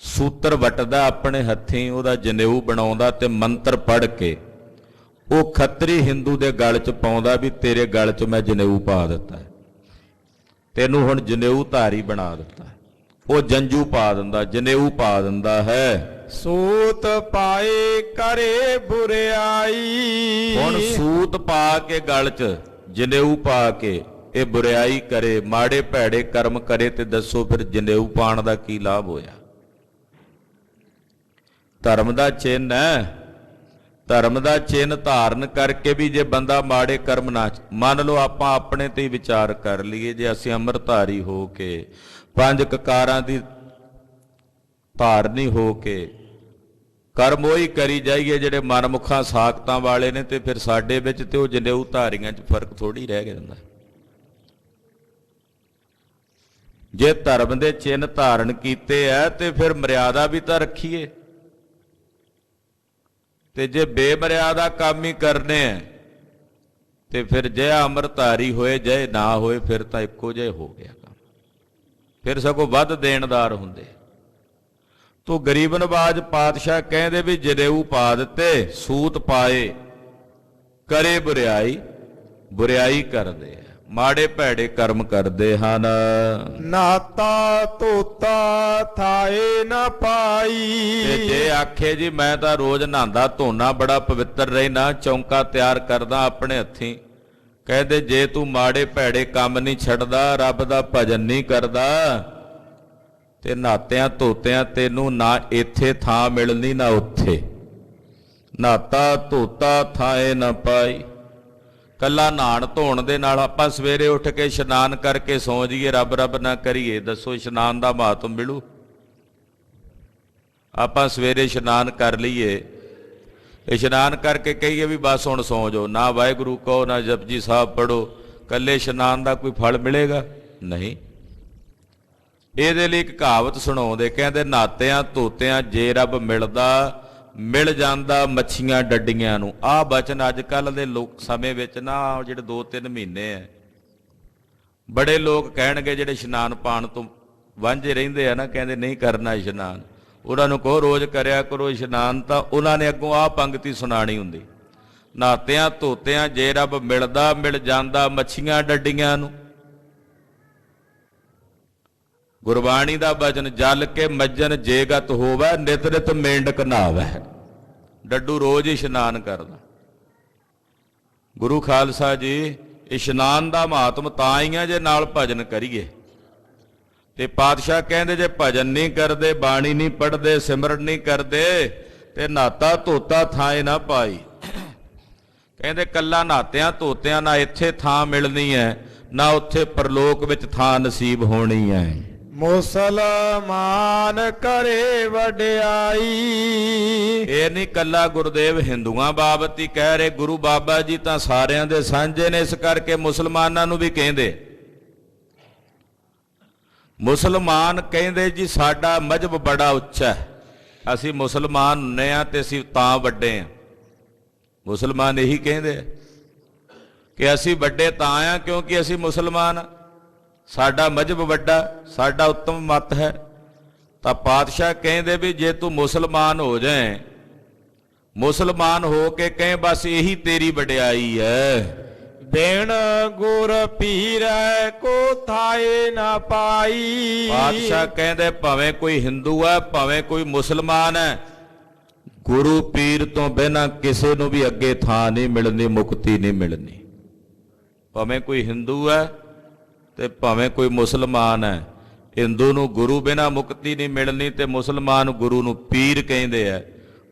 ਸੂਤਰ ਵੱਟਦਾ ਆਪਣੇ ਹੱਥੀਂ, ਉਹਦਾ ਜਨੇਊ ਬਣਾਉਂਦਾ ਤੇ ਮੰਤਰ ਪੜ ਕੇ ਉਹ ਖੱਤਰੀ ਹਿੰਦੂ ਦੇ ਗਲ 'ਚ ਪਾਉਂਦਾ ਵੀ ਤੇਰੇ ਗਲ 'ਚ ਮੈਂ ਜਨੇਊ ਪਾ ਦਿੱਤਾ, ਤੈਨੂੰ ਹੁਣ ਜਨੇਊ ਧਾਰੀ ਬਣਾ ਦਿੱਤਾ। ਉਹ ਜੰਜੂ ਪਾ ਦਿੰਦਾ, ਜਨੇਊ ਪਾ ਦਿੰਦਾ ਹੈ। ਸੂਤ ਪਾਏ ਕਰੇ ਬੁਰਿਆਈ। ਹੁਣ ਸੂਤ ਪਾ ਕੇ ਗਲ 'ਚ ਜਨੇਊ ਪਾ ਕੇ ਇਹ ਬੁਰਿਆਈ ਕਰੇ, ਮਾੜੇ ਭੈੜੇ ਕਰਮ ਕਰੇ, ਤੇ ਦੱਸੋ ਫਿਰ ਜਨੇਊ ਪਾਣ ਦਾ ਕੀ ਲਾਭ ਹੋਇਆ? ਧਰਮ ਦਾ ਚਿੰਨ੍ਹ ਹੈ, ਧਰਮ ਦਾ ਚਿੰਨ੍ਹ ਧਾਰਨ ਕਰਕੇ ਵੀ ਜੇ ਬੰਦਾ ਮਾੜੇ ਕਰਮ ਨਾ, ਮੰਨ ਲਓ ਆਪਾਂ ਆਪਣੇ ਤੇ ਹੀ ਵਿਚਾਰ ਕਰ ਲਈਏ, ਜੇ ਅਸੀਂ ਅੰਮ੍ਰਿਤਧਾਰੀ ਹੋ ਕੇ ਪੰਜ ਕਕਾਰਾਂ ਦੀ ਧਾਰਨੀ ਹੋ ਕੇ ਕਰਮ ਉਹੀ ਕਰੀ ਜਾਈਏ ਜਿਹੜੇ ਮਨਮੁਖਾਂ ਸਾਖਤਾਂ ਵਾਲੇ ਨੇ, ਤੇ ਫਿਰ ਸਾਡੇ ਵਿੱਚ ਤੇ ਉਹ ਜਨੇਊ ਧਾਰੀਆਂ 'ਚ ਫਰਕ ਥੋੜੀ ਰਹਿ ਜਾਂਦਾ। ਜੇ ਧਰਮ ਦੇ ਚਿੰਨ੍ਹ ਧਾਰਨ ਕੀਤੇ ਐ ਤੇ ਫਿਰ ਮਰਿਆਦਾ ਵੀ ਤਾਂ ਰੱਖੀਏ, ਤੇ ਜੇ ਬੇਮਰਿਆਦਾ ਕੰਮ ਹੀ ਕਰਨੇ ਐ ਤੇ ਫਿਰ ਜੇ ਅੰਮ੍ਰਿਤਧਾਰੀ ਹੋਏ ਜੇ ਨਾ ਹੋਏ ਫਿਰ ਤਾਂ ਇੱਕੋ ਜਿਹਾ ਹੋ ਗਿਆ ਕੰਮ, ਫਿਰ ਸਗੋਂ ਵੱਧ ਦੇਣਦਾਰ ਹੁੰਦੇ। ਤੋ ਗਰੀਬ ਨਵਾਜ ਪਾਤਸ਼ਾਹ ਕਹਿੰਦੇ ਵੀ ਜਨੇਊ ਪਾ ਦਿੱਤੇ, ਸੂਤ ਪਾਏ ਕਰੇ ਬੁਰਿਆਈ, ਬੁਰਿਆਈ ਕਰਦੇ ਆ, ਮਾੜੇ ਭੈੜੇ ਕਰਮ ਕਰਦੇ ਹਨ। ਨਾਤਾ ਧੋਤਾ ਥਾਏ ਨਾ ਪਾਈ। ਤੇ ਜੇ ਆਖੇ ਜੀ ਮੈਂ ਤਾਂ ਰੋਜ਼ ਨਹਾਉਂਦਾ ਧੋਣਾ, ਬੜਾ ਪਵਿੱਤਰ ਰਹਿਣਾ, ਚੌਂਕਾ ਤਿਆਰ ਕਰਦਾ ਆਪਣੇ ਹੱਥੀਂ, ਕਹਿੰਦੇ ਜੇ ਤੂੰ ਮਾੜੇ ਭੈੜੇ ਕੰਮ ਨਹੀਂ ਛੱਡਦਾ, ਰੱਬ ਦਾ ਭਜਨ ਨਹੀਂ ਕਰਦਾ, ਤੇ ਨਹਾਤਿਆਂ ਧੋਤਿਆਂ ਤੈਨੂੰ ਨਾ ਇੱਥੇ ਥਾਂ ਮਿਲਣੀ ਨਾ ਉੱਥੇ। ਨਾਤਾ ਧੋਤਾ ਥਾਏ ਨਾ ਪਾਈ। ਕੱਲਾ ਨਹਾਣ ਧੋਣ ਦੇ ਨਾਲ ਆਪਾਂ ਸਵੇਰੇ ਉੱਠ ਕੇ ਇਸ਼ਨਾਨ ਕਰਕੇ ਸੌਂ ਜਾਈਏ, ਰੱਬ ਰੱਬ ਨਾ ਕਰੀਏ, ਦੱਸੋ ਇਸ਼ਨਾਨ ਦਾ ਮਹੱਤਵ ਮਿਲੂ? ਆਪਾਂ ਸਵੇਰੇ ਇਸ਼ਨਾਨ ਕਰ ਲਈਏ, ਇਸ਼ਨਾਨ ਕਰਕੇ ਕਹੀਏ ਵੀ ਬਸ ਹੁਣ ਸੌਂ ਜਾਓ, ਨਾ ਵਾਹਿਗੁਰੂ ਕਹੋ ਨਾ ਜਪਜੀ ਸਾਹਿਬ ਪੜੋ, ਕੱਲੇ ਇਸ਼ਨਾਨ ਦਾ ਕੋਈ ਫਲ ਮਿਲੇਗਾ? ਨਹੀਂ। ਇਹਦੇ ਲਈ ਇੱਕ ਕਹਾਵਤ ਸੁਣਾਉਂਦੇ, ਕਹਿੰਦੇ ਨਹਾਤਿਆਂ ਧੋਤਿਆਂ ਜੇ ਰੱਬ ਮਿਲਦਾ, ਮਿਲ ਜਾਂਦਾ ਮੱਛੀਆਂ ਡੱਡੀਆਂ ਨੂੰ। ਆਹ ਬਚਨ ਅੱਜ ਕੱਲ੍ਹ ਦੇ ਲੋਕ ਸਮੇਂ ਵਿੱਚ ਨਾ, ਜਿਹੜੇ 2-3 ਮਹੀਨੇ ਆ, ਬੜੇ ਲੋਕ ਕਹਿਣਗੇ ਜਿਹੜੇ ਇਸ਼ਨਾਨ ਪਾਣ ਤੋਂ ਵਾਂਝੇ ਰਹਿੰਦੇ ਆ ਨਾ, ਕਹਿੰਦੇ ਨਹੀਂ ਕਰਨਾ ਇਸ਼ਨਾਨ, ਉਹਨਾਂ ਨੂੰ ਕਹੋ ਰੋਜ਼ ਕਰਿਆ ਕਰੋ ਇਸ਼ਨਾਨ। ਤਾਂ ਉਹਨਾਂ ਨੇ ਅੱਗੋਂ ਆਹ ਪੰਗਤੀ ਸੁਣਾਣੀ ਹੁੰਦੀ, ਨਹਾਤਿਆਂ ਧੋਤਿਆਂ ਜੇ ਰੱਬ ਮਿਲਦਾ, ਮਿਲ ਜਾਂਦਾ ਮੱਛੀਆਂ ਡੱਡੀਆਂ ਨੂੰ। ਗੁਰਬਾਣੀ ਦਾ ਬਚਨ, ਜਲ ਕੇ ਮੱਜਨ ਜੇਗਤ ਹੋਵੇ, ਨਿਤ ਨਿਤ ਮੇਂਢਕ ਨਹਾਵੈ। ਡੱਡੂ ਰੋਜ਼ ਇਸ਼ਨਾਨ ਕਰਦਾ। ਗੁਰੂ ਖਾਲਸਾ ਜੀ, ਇਸ਼ਨਾਨ ਦਾ ਮਹਾਤਮ ਤਾਂ ਹੀ ਆ ਜੇ ਨਾਲ ਭਜਨ ਕਰੀਏ। ਤੇ ਪਾਤਸ਼ਾਹ ਕਹਿੰਦੇ ਜੇ ਭਜਨ ਨਹੀਂ ਕਰਦੇ, ਬਾਣੀ ਨਹੀਂ ਪੜ੍ਹਦੇ, ਸਿਮਰਨ ਨਹੀਂ ਕਰਦੇ, ਤੇ ਨਾਤਾ ਧੋਤਾ ਥਾਏ ਨਾ ਪਾਈ। ਕਹਿੰਦੇ ਕੱਲਾ ਨਹਾਤਿਆਂ ਧੋਤਿਆਂ ਨਾ ਇੱਥੇ ਥਾਂ ਮਿਲਣੀ ਹੈ, ਨਾ ਉੱਥੇ ਪਰਲੋਕ ਵਿੱਚ ਥਾਂ ਨਸੀਬ ਹੋਣੀ ਹੈ। ਮੁਸਲਮਾਨ ਕਰੇ ਵਡਿਆਈ। ਇਹ ਨਹੀਂ ਕੱਲਾ ਗੁਰਦੇਵ ਹਿੰਦੂਆਂ ਬਾਬਤ ਹੀ ਕਹਿ ਰਹੇ, ਗੁਰੂ ਬਾਬਾ ਜੀ ਤਾਂ ਸਾਰਿਆਂ ਦੇ ਸਾਂਝੇ ਨੇ, ਇਸ ਕਰਕੇ ਮੁਸਲਮਾਨਾਂ ਨੂੰ ਵੀ ਕਹਿੰਦੇ। ਮੁਸਲਮਾਨ ਕਹਿੰਦੇ ਜੀ ਸਾਡਾ ਮਜ਼ਹਬ ਬੜਾ ਉੱਚਾ ਹੈ, ਅਸੀਂ ਮੁਸਲਮਾਨ ਹੁੰਨੇ ਆ ਤੇ ਅਸੀਂ ਤਾਂ ਵੱਡੇ ਆ। ਮੁਸਲਮਾਨ ਇਹੀ ਕਹਿੰਦੇ ਕਿ ਅਸੀਂ ਵੱਡੇ ਤਾਂ ਆ ਕਿਉਂਕਿ ਅਸੀਂ ਮੁਸਲਮਾਨ ਆ, ਸਾਡਾ ਮਜ਼ਹਬ ਵੱਡਾ, ਸਾਡਾ ਉੱਤਮ ਮਤ ਹੈ। ਤਾਂ ਪਾਤਸ਼ਾਹ ਕਹਿੰਦੇ ਵੀ ਜੇ ਤੂੰ ਮੁਸਲਮਾਨ ਹੋ ਜਾਏ, ਮੁਸਲਮਾਨ ਹੋ ਕੇ ਕਹੇ ਬਸ ਇਹੀ ਤੇਰੀ ਵਡਿਆਈ ਹੈ। ਬਿਨ ਗੁਰ ਪੀਰੈ ਕੋ ਥਾਏ ਨਾ ਪਾਈ। ਪਾਤਸ਼ਾਹ ਕਹਿੰਦੇ ਭਾਵੇਂ ਕੋਈ ਹਿੰਦੂ ਹੈ, ਭਾਵੇਂ ਕੋਈ ਮੁਸਲਮਾਨ ਹੈ, ਗੁਰੂ ਪੀਰ ਤੋਂ ਬਿਨਾਂ ਕਿਸੇ ਨੂੰ ਵੀ ਅੱਗੇ ਥਾਂ ਨਹੀਂ ਮਿਲਣੀ, ਮੁਕਤੀ ਨਹੀਂ ਮਿਲਣੀ। ਭਾਵੇਂ ਕੋਈ ਹਿੰਦੂ ਹੈ ਤੇ ਭਾਵੇਂ ਕੋਈ ਮੁਸਲਮਾਨ ਹੈ, ਹਿੰਦੂ ਨੂੰ ਗੁਰੂ ਬਿਨਾਂ ਮੁਕਤੀ ਨਹੀਂ ਮਿਲਣੀ, ਤੇ ਮੁਸਲਮਾਨ ਗੁਰੂ ਨੂੰ ਪੀਰ ਕਹਿੰਦੇ ਆ।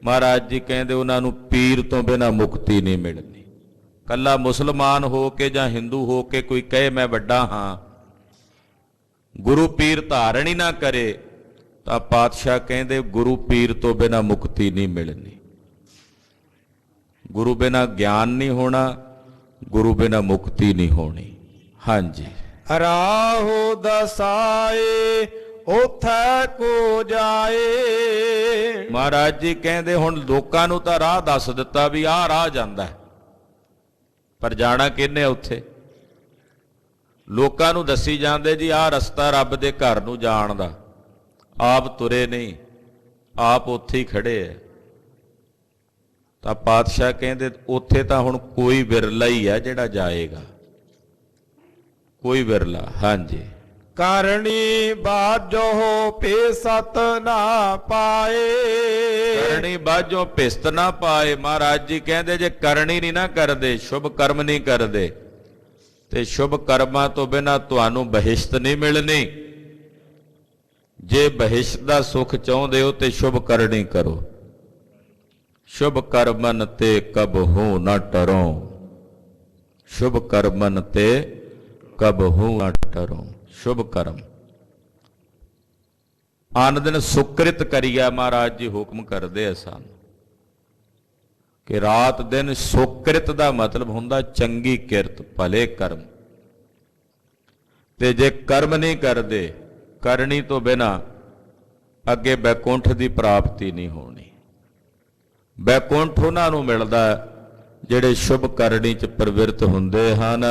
ਮਹਾਰਾਜ ਜੀ ਕਹਿੰਦੇ ਉਹਨਾਂ ਨੂੰ ਪੀਰ ਤੋਂ ਬਿਨਾਂ ਮੁਕਤੀ ਨਹੀਂ ਮਿਲਣੀ। ਕੱਲਾ ਮੁਸਲਮਾਨ ਹੋ ਕੇ ਜਾਂ ਹਿੰਦੂ ਹੋ ਕੇ ਕੋਈ ਕਹੇ ਮੈਂ ਵੱਡਾ ਹਾਂ, ਗੁਰੂ ਪੀਰ ਧਾਰਨ ਹੀ ਨਾ ਕਰੇ, ਤਾਂ ਪਾਤਸ਼ਾਹ ਕਹਿੰਦੇ ਗੁਰੂ ਪੀਰ ਤੋਂ ਬਿਨਾਂ ਮੁਕਤੀ ਨਹੀਂ ਮਿਲਣੀ। ਗੁਰੂ ਬਿਨਾਂ ਗਿਆਨ ਨਹੀਂ ਹੋਣਾ, ਗੁਰੂ ਬਿਨਾਂ ਮੁਕਤੀ ਨਹੀਂ ਹੋਣੀ। ਹਾਂਜੀ। ਰਾਹੋ ਦਸਾਏ ਉਥੈ ਕੋ ਜਾਏ। ਮਹਾਰਾਜ ਜੀ ਕਹਿੰਦੇ ਹੁਣ ਲੋਕਾਂ ਨੂੰ ਤਾਂ ਰਾਹ ਦੱਸ ਦਿੱਤਾ ਵੀ ਆਹ ਰਾਹ ਜਾਂਦਾ, ਪਰ ਜਾਣਾ ਕਿਹਨੇ ਉੱਥੇ? ਲੋਕਾਂ ਨੂੰ ਦੱਸੀ ਜਾਂਦੇ ਜੀ ਆਹ ਰਸਤਾ ਰੱਬ ਦੇ ਘਰ ਨੂੰ ਜਾਣ ਦਾ, ਆਪ ਤੁਰੇ ਨਹੀਂ, ਆਪ ਉੱਥੇ ਹੀ ਖੜੇ ਐ। ਤਾਂ ਪਾਤਸ਼ਾਹ ਕਹਿੰਦੇ ਉੱਥੇ ਤਾਂ ਹੁਣ ਕੋਈ ਵਿਰਲਾ ਹੀ ਹੈ ਜਿਹੜਾ ਜਾਏਗਾ, ਕੋਈ ਵਿਰਲਾ। ਹਾਂਜੀ। ਕਰਨੀ ਬਾਝੋ ਪੇ ਸਤ ਨਾ ਪਾਏ। ਕਰਨੀ ਬਾਝੋਂ ਪਿਸਤ ਨਾ ਪਾਏ। ਮਹਾਰਾਜ ਜੀ ਕਹਿੰਦੇ ਜੇ ਕਰਨੀ ਨਹੀਂ ਨਾ ਕਰਦੇ, ਸ਼ੁਭ ਕਰਮ ਨਹੀਂ ਕਰਦੇ, ਤੇ ਸ਼ੁਭ ਕਰਮਾਂ ਤੋਂ ਬਿਨਾਂ ਤੁਹਾਨੂੰ ਬਹਿਸ਼ਤ ਨਹੀਂ ਮਿਲਣੀ। ਜੇ ਬਹਿਸ਼ਤ ਦਾ ਸੁਖ ਚਾਹੁੰਦੇ ਹੋ ਤੇ ਸ਼ੁਭ ਕਰਨੀ ਕਰੋ। ਸ਼ੁਭ ਕਰਮਨ ਤੇ ਕਬਹੂ ਨਾ ਟਰੋ। ਸ਼ੁਭ ਕਰਮਨ ਤੇ ਕਬਹੂ ਨਾ ਟਰੋ। ਸ਼ੁਭ ਕਰਮ ਆਨ ਦਿਨ ਸੁਕ੍ਰਿਤ ਕਰੀਆ। ਮਹਾਰਾਜ ਜੀ ਹੁਕਮ ਕਰਦੇ ਆ ਸਾਨੂੰ ਕਿ ਰਾਤ ਦਿਨ ਸੁਕ੍ਰਿਤ ਦਾ ਮਤਲਬ ਹੁੰਦਾ ਚੰਗੀ ਕਿਰਤ, ਭਲੇ ਕਰਮ। ਤੇ ਜੇ ਕਰਮ ਨਹੀਂ ਕਰਦੇ, ਕਰਨੀ ਤੋਂ ਬਿਨਾਂ ਅੱਗੇ ਬੈਕੁੰਠ ਦੀ ਪ੍ਰਾਪਤੀ ਨਹੀਂ ਹੋਣੀ। ਬੈਕੁੰਠ ਉਹਨਾਂ ਨੂੰ ਮਿਲਦਾ ਜਿਹੜੇ ਸ਼ੁਭ ਕਰਨੀ ਚ ਪ੍ਰਵਿਰਤ ਹੁੰਦੇ ਹਨ।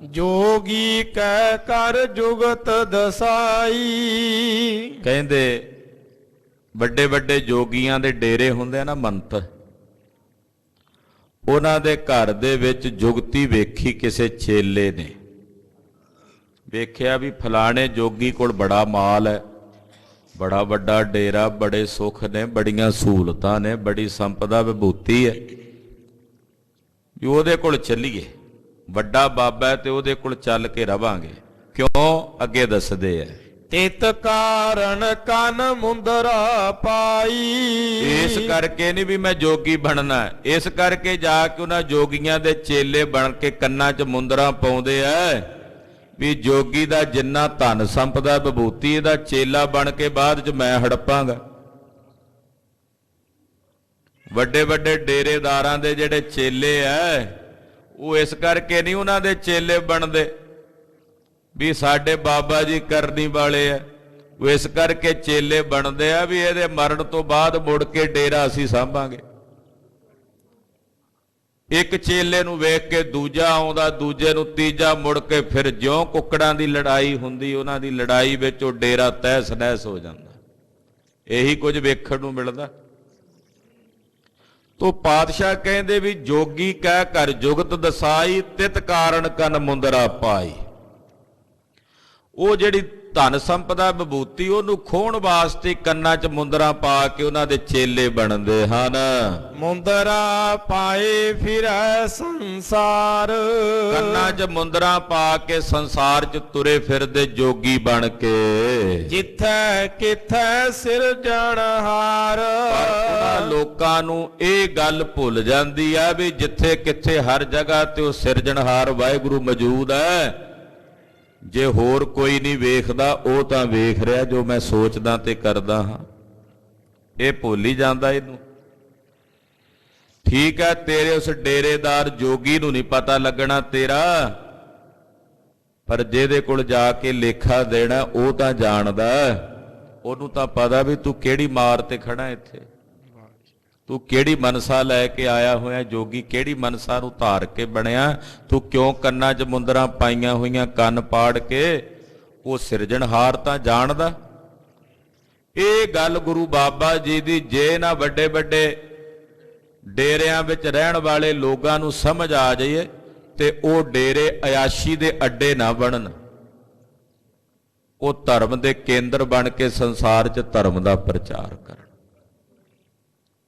ਜੋਗੀ ਕਹਿ ਕਰ ਜੁਗਤ ਦਸਾਈ। ਕਹਿੰਦੇ ਵੱਡੇ ਵੱਡੇ ਜੋਗੀਆਂ ਦੇ ਡੇਰੇ ਹੁੰਦੇ ਆ ਨਾ ਮੰਤ, ਉਹਨਾਂ ਦੇ ਘਰ ਦੇ ਵਿੱਚ ਜੁਗਤੀ ਵੇਖੀ ਕਿਸੇ ਚੇਲੇ ਨੇ। ਵੇਖਿਆ ਵੀ ਫਲਾਣੇ ਜੋਗੀ ਕੋਲ ਬੜਾ ਮਾਲ ਹੈ, ਬੜਾ ਵੱਡਾ ਡੇਰਾ, ਬੜੇ ਸੁੱਖ ਨੇ, ਬੜੀਆਂ ਸਹੂਲਤਾਂ ਨੇ, ਬੜੀ ਸੰਪਦਾ ਵਿਭੂਤੀ ਹੈ, ਵੀ ਉਹਦੇ ਕੋਲ ਚੱਲੀਏ। ਵੱਡਾ ਬਾਬਾ ਹੈ ਤੇ ਉਹਦੇ ਕੋਲ ਚੱਲ ਕੇ ਰਵਾਂਗੇ। ਕਿਉਂ? ਅੱਗੇ ਦੱਸਦੇ ਐ ਤਿਤ ਕਾਰਨ ਕਨ ਮੁੰਦਰਾ ਪਾਈ। ਇਸ ਕਰਕੇ ਨਹੀਂ ਵੀ ਮੈਂ ਜੋਗੀ ਬਣਨਾ, ਇਸ ਕਰਕੇ ਜਾ ਕੇ ਉਹਨਾਂ ਜੋਗੀਆਂ ਦੇ ਚੇਲੇ ਬਣ ਕੇ ਕੰਨਾਂ 'ਚ ਮੁੰਦਰਾਂ ਪਾਉਂਦੇ ਐ ਵੀ ਜੋਗੀ ਦਾ ਜਿੰਨਾ ਧਨ ਸੰਪਦਾ ਵਿਭੂਤੀ ਇਹਦਾ ਚੇਲਾ ਬਣ ਕੇ ਬਾਅਦ 'ਚ ਮੈਂ ਹੜਪਾਂਗਾ। ਵੱਡੇ ਵੱਡੇ ਡੇਰੇਦਾਰਾਂ ਦੇ ਜਿਹੜੇ ਚੇਲੇ ਐ ਉਹ ਇਸ ਕਰਕੇ ਨਹੀਂ ਉਹਨਾਂ ਦੇ ਚੇਲੇ ਬਣਦੇ ਵੀ ਸਾਡੇ ਬਾਬਾ ਜੀ ਕਰਨੀ ਵਾਲੇ ਆ, ਉਹ ਇਸ ਕਰਕੇ ਚੇਲੇ ਬਣਦੇ ਆ ਵੀ ਇਹਦੇ ਮਰਨ ਤੋਂ ਬਾਅਦ ਮੁੜ ਕੇ ਡੇਰਾ ਅਸੀਂ ਸਾਂਭਾਂਗੇ। ਇੱਕ ਚੇਲੇ ਨੂੰ ਵੇਖ ਕੇ ਦੂਜਾ ਆਉਂਦਾ, ਦੂਜੇ ਨੂੰ ਤੀਜਾ, ਮੁੜ ਕੇ ਫਿਰ ਜਿਉਂ ਕੁੱਕੜਾਂ ਦੀ ਲੜਾਈ ਹੁੰਦੀ ਉਹਨਾਂ ਦੀ ਲੜਾਈ ਵਿੱਚ ਉਹ ਡੇਰਾ ਤਹਿਸ ਨਹਿਸ ਹੋ ਜਾਂਦਾ। ਇਹੀ ਕੁਝ ਵੇਖਣ ਨੂੰ ਮਿਲਦਾ। ਤੋ ਪਾਤਸ਼ਾਹ ਕਹਿੰਦੇ ਵੀ ਜੋਗੀ ਕਹਿ ਕਰ ਜੁਗਤ ਦਸਾਈ, ਤਿਤ ਕਾਰਨ ਕਨ ਮੁੰਦਰਾ ਪਾਈ। ਉਹ ਜਿਹੜੀ ਧਨ ਸੰਪਦਾ ਵਿਭੂਤੀ ਉਹਨੂੰ ਖੋਹਣ ਵਾਸਤੇ ਕੰਨਾਂ 'ਚ ਮੁੰਦਰਾਂ ਪਾ ਕੇ ਉਹਨਾਂ ਦੇ ਚੇਲੇ ਬਣਦੇ ਹਨ। ਮੁੰਦਰਾ ਪਾਏ ਫਿਰੈ ਸੰਸਾਰ। ਕੰਨਾਂ 'ਚ ਮੁੰਦਰਾਂ ਪਾ ਕੇ ਸੰਸਾਰ 'ਚ ਤੁਰੇ ਫਿਰਦੇ ਜੋਗੀ ਬਣ ਕੇ। ਜਿੱਥੈ ਕਿਥੈ ਸਿਰਜਣਹਾਰ। ਪਰ ਲੋਕਾਂ ਨੂੰ ਇਹ ਗੱਲ ਭੁੱਲ ਜਾਂਦੀ ਆ ਵੀ ਜਿੱਥੇ ਕਿੱਥੇ ਹਰ ਜਗ੍ਹਾ ਤੇ ਉਹ ਸਿਰਜਣਹਾਰ ਵਾਹਿਗੁਰੂ ਮੌਜੂਦ ਹੈ। ਜੇ ਹੋਰ ਕੋਈ ਨਹੀਂ ਵੇਖਦਾ, ਉਹ ਤਾਂ ਵੇਖ ਰਿਹਾ ਜੋ ਮੈਂ ਸੋਚਦਾ ਤੇ ਕਰਦਾ ਹਾਂ। ਇਹ ਭੁੱਲ ਹੀ ਜਾਂਦਾ ਇਹਨੂੰ। ਠੀਕ ਹੈ, ਤੇਰੇ ਉਸ ਡੇਰੇਦਾਰ ਜੋਗੀ ਨੂੰ ਨਹੀਂ ਪਤਾ ਲੱਗਣਾ ਤੇਰਾ, ਪਰ ਜਿਹਦੇ ਕੋਲ ਜਾ ਕੇ ਲੇਖਾ ਦੇਣਾ ਉਹ ਤਾਂ ਜਾਣਦਾ। ਉਹਨੂੰ ਤਾਂ ਪਤਾ ਵੀ ਤੂੰ ਕਿਹੜੀ ਮਾਰ ਤੇ ਖੜਾ ਇੱਥੇ, ਤੂੰ ਕਿਹੜੀ ਮਨਸਾ ਲੈ ਕੇ ਆਇਆ ਹੋਇਆ ਜੋਗੀ, ਕਿਹੜੀ ਮਨਸਾ ਨੂੰ ਧਾਰ ਕੇ ਬਣਿਆ, ਤੂੰ ਕਿਉਂ ਕੰਨਾਂ 'ਚ ਮੁੰਦਰਾਂ ਪਾਈਆਂ ਹੋਈਆਂ, ਕੰਨ ਪਾੜ ਕੇ। ਉਹ ਸਿਰਜਣਹਾਰ ਤਾਂ ਜਾਣਦਾ। ਇਹ ਗੱਲ ਗੁਰੂ ਬਾਬਾ ਜੀ ਦੀ ਜੇ ਨਾ ਵੱਡੇ ਵੱਡੇ ਡੇਰਿਆਂ ਵਿੱਚ ਰਹਿਣ ਵਾਲੇ ਲੋਕਾਂ ਨੂੰ ਸਮਝ ਆ ਜਾਈਏ ਤੇ ਉਹ ਡੇਰੇ ਅਯਾਸ਼ੀ ਦੇ ਅੱਡੇ ਨਾ ਬਣਨ, ਉਹ ਧਰਮ ਦੇ ਕੇਂਦਰ ਬਣ ਕੇ ਸੰਸਾਰ 'ਚ ਧਰਮ ਦਾ ਪ੍ਰਚਾਰ ਕਰਨ।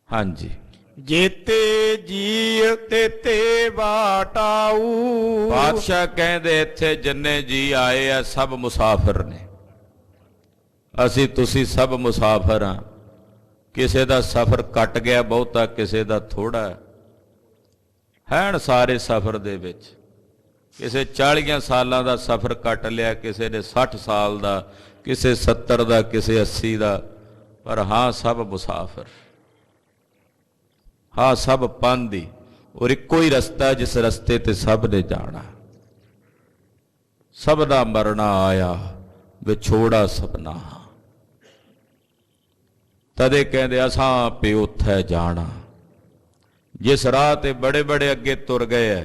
ਹਾਂਜੀ। ਜੇਤੇ ਜੀ ਤੇਤੇ ਬਾਟਾਊ। ਬਾਦਸ਼ਾਹ ਕਹਿੰਦੇ ਇੱਥੇ ਜਿੰਨੇ ਜੀ ਆਏ ਆ ਸਭ ਮੁਸਾਫਿਰ ਨੇ। ਅਸੀਂ ਤੁਸੀਂ ਸਭ ਮੁਸਾਫਿਰ ਹਾਂ। ਕਿਸੇ ਦਾ ਸਫ਼ਰ ਕੱਟ ਗਿਆ ਬਹੁਤਾ, ਕਿਸੇ ਦਾ ਥੋੜਾ ਹੈਣ ਸਾਰੇ ਸਫ਼ਰ ਦੇ ਵਿੱਚ। ਕਿਸੇ 40 ਸਾਲਾਂ ਦਾ ਸਫ਼ਰ ਕੱਟ ਲਿਆ, ਕਿਸੇ ਨੇ 60 ਸਾਲ ਦਾ, ਕਿਸੇ 70 ਦਾ, ਕਿਸੇ 80 ਦਾ, ਪਰ ਹਾਂ ਸਭ ਮੁਸਾਫਿਰ। ਹਾਂ ਸਭ ਪੰਧੀ, ਔਰ ਇੱਕੋ ਹੀ ਰਸਤਾ ਜਿਸ ਰਸਤੇ ਤੇ ਸਭ ਨੇ ਜਾਣਾ। ਸਭ ਦਾ ਮਰਨਾ ਆਇਆ ਵਿਛੋੜਾ ਸਭਨਾ। ਤਦੇ ਕਹਿੰਦੇ ਅਸਾਂ ਪੇ ਉੱਥੇ ਜਾਣਾ। ਜਿਸ ਰਾਹ ਤੇ ਬੜੇ ਬੜੇ ਅੱਗੇ ਤੁਰ ਗਏ ਐ,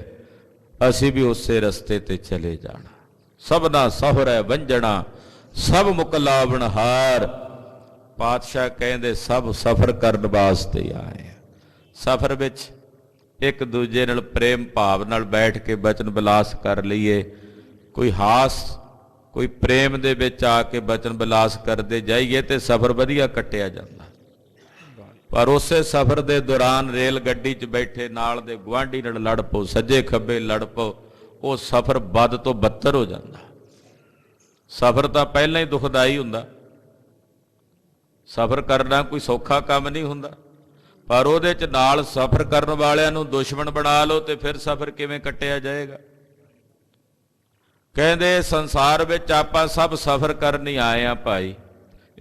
ਅਸੀਂ ਵੀ ਉਸੇ ਰਸਤੇ ਤੇ ਚਲੇ ਜਾਣਾ। ਸਭਨਾ ਸਹੁਰ ਹੈ ਵੰਜਣਾ, ਸਭ ਮੁਕਲਾਵਣ ਹਾਰ। ਪਾਤਸ਼ਾਹ ਕਹਿੰਦੇ ਸਭ ਸਫ਼ਰ ਕਰਨ ਵਾਸਤੇ ਆਏ। ਸਫ਼ਰ ਵਿੱਚ ਇੱਕ ਦੂਜੇ ਨਾਲ ਪ੍ਰੇਮ ਭਾਵ ਨਾਲ ਬੈਠ ਕੇ ਬਚਨ ਵਿਲਾਸ ਕਰ ਲਈਏ, ਕੋਈ ਹਾਸ ਕੋਈ ਪ੍ਰੇਮ ਦੇ ਵਿੱਚ ਆ ਕੇ ਬਚਨ ਵਿਲਾਸ ਕਰਦੇ ਜਾਈਏ ਤੇ ਸਫ਼ਰ ਵਧੀਆ ਕੱਟਿਆ ਜਾਂਦਾ। ਪਰ ਉਸੇ ਸਫ਼ਰ ਦੇ ਦੌਰਾਨ ਰੇਲ ਗੱਡੀ 'ਚ ਬੈਠੇ ਨਾਲ ਦੇ ਗੁਆਂਢੀ ਨਾਲ ਲੜ ਪਓ, ਸੱਜੇ ਖੱਬੇ ਲੜ ਪਓ, ਉਹ ਸਫ਼ਰ ਵੱਧ ਤੋਂ ਬੱਤਰ ਹੋ ਜਾਂਦਾ। ਸਫ਼ਰ ਤਾਂ ਪਹਿਲਾਂ ਹੀ ਦੁਖਦਾਈ ਹੁੰਦਾ, ਸਫ਼ਰ ਕਰਨਾ ਕੋਈ ਸੌਖਾ ਕੰਮ ਨਹੀਂ ਹੁੰਦਾ, ਪਰ ਉਹਦੇ 'ਚ ਨਾਲ ਸਫ਼ਰ ਕਰਨ ਵਾਲਿਆਂ ਨੂੰ ਦੁਸ਼ਮਣ ਬਣਾ ਲਓ ਤੇ ਫਿਰ ਸਫ਼ਰ ਕਿਵੇਂ ਕੱਟਿਆ ਜਾਏਗਾ। ਕਹਿੰਦੇ ਸੰਸਾਰ ਵਿੱਚ ਆਪਾਂ ਸਭ ਸਫ਼ਰ ਕਰਨ ਹੀ ਆਏ ਆ ਭਾਈ,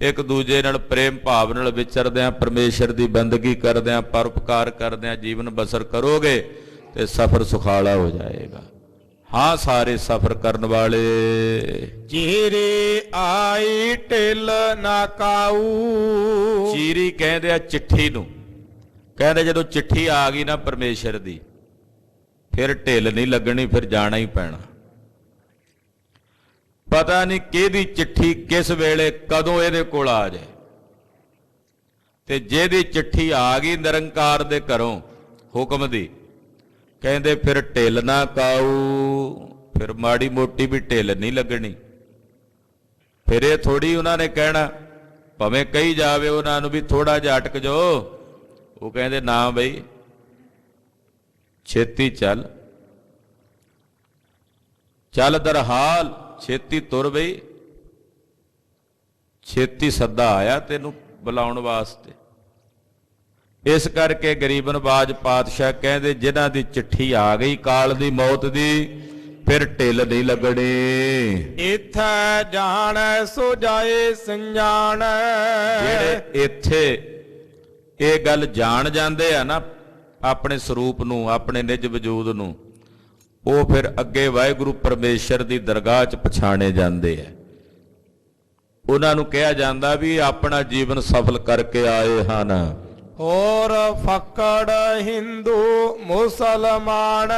ਇੱਕ ਦੂਜੇ ਨਾਲ ਪ੍ਰੇਮ ਭਾਵ ਨਾਲ ਵਿਚਰਦਿਆਂ, ਪਰਮੇਸ਼ਰ ਦੀ ਬੰਦਗੀ ਕਰਦਿਆਂ, ਪਰਉਪਕਾਰ ਕਰਦਿਆਂ ਜੀਵਨ ਬਸਰ ਕਰੋਗੇ ਤੇ ਸਫ਼ਰ ਸੁਖਾਲਾ ਹੋ ਜਾਏਗਾ। ਹਾਂ ਸਾਰੇ ਸਫ਼ਰ ਕਰਨ ਵਾਲੇ ਚੀਰੀ ਆਈ ਢਿਲ ਨਾ ਕਾਊ। ਚੀਰੀ ਕਹਿੰਦੇ ਆ ਚਿੱਠੀ ਨੂੰ, ਕਹਿੰਦੇ ਜਦੋਂ ਚਿੱਠੀ ਆ ਗਈ ਨਾ ਪਰਮੇਸ਼ਰ ਦੀ, ਫਿਰ ਢਿੱਲ ਨਹੀਂ ਲੱਗਣੀ, ਫਿਰ ਜਾਣਾ ਹੀ ਪੈਣਾ। ਪਤਾ ਨਹੀਂ ਕਿਹਦੀ ਚਿੱਠੀ ਕਿਸ ਵੇਲੇ ਕਦੋਂ ਇਹਦੇ ਕੋਲ ਆ ਜਾਏ, ਤੇ ਜਿਹਦੀ ਚਿੱਠੀ ਆ ਗਈ ਨਿਰੰਕਾਰ ਦੇ ਘਰੋਂ ਹੁਕਮ ਦੀ, ਕਹਿੰਦੇ ਫਿਰ ਢਿੱਲ ਨਾ ਕਾਊ, ਫਿਰ ਮਾੜੀ ਮੋਟੀ ਵੀ ਢਿੱਲ ਨਹੀਂ ਲੱਗਣੀ। ਫਿਰ ਇਹ ਥੋੜੀ ਉਹਨਾਂ ਨੇ ਕਹਿਣਾ, ਭਾਵੇਂ ਕਹੀ ਜਾਵੇ ਉਹਨਾਂ ਨੂੰ ਵੀ ਥੋੜਾ ਜਿਹਾ ਅਟਕ ਜਾਓ, ਉਹ ਕਹਿੰਦੇ ਨਾ ਬਈ ਛੇਤੀ ਚੱਲ, ਚੱਲ ਦਰਹਾਲ, ਛੇਤੀ ਤੁਰ ਬਈ, ਛੇਤੀ ਸੱਦਾ ਆਇਆ ਤੈਨੂੰ ਬੁਲਾਉਣ ਵਾਸਤੇ। ਇਸ ਕਰਕੇ ਗਰੀਬ ਨਵਾਜ ਪਾਤਸ਼ਾਹ ਕਹਿੰਦੇ ਜਿਨ੍ਹਾਂ ਦੀ ਚਿੱਠੀ ਆ ਗਈ ਕਾਲ ਦੀ ਮੌਤ ਦੀ, ਫਿਰ ਢਿੱਲ ਨਹੀਂ ਲੱਗਣੀ। ਇੱਥੇ ਜਾਣੈ ਸੋ ਜਾਏ ਸੰਜਾਣੈ। ਜਿਹੜੇ ਇੱਥੇ ਇਹ ਗੱਲ ਜਾਣ ਜਾਂਦੇ ਆ ਨਾ ਆਪਣੇ ਸਰੂਪ ਨੂੰ, ਆਪਣੇ ਨਿਜ ਵਜੂਦ ਨੂੰ, ਉਹ ਫਿਰ ਅੱਗੇ ਵਾਹਿਗੁਰੂ ਪਰਮੇਸ਼ਰ ਦੀ ਦਰਗਾਹ 'ਚ ਪਛਾਣੇ ਜਾਂਦੇ ਆ। ਉਹਨਾਂ ਨੂੰ ਕਿਹਾ ਜਾਂਦਾ ਵੀ ਆਪਣਾ ਜੀਵਨ ਸਫਲ ਕਰਕੇ ਆਏ ਹਨ। ਹੋਰ ਫੱਕੜ ਹਿੰਦੂ ਮੁਸਲਮਾਨ।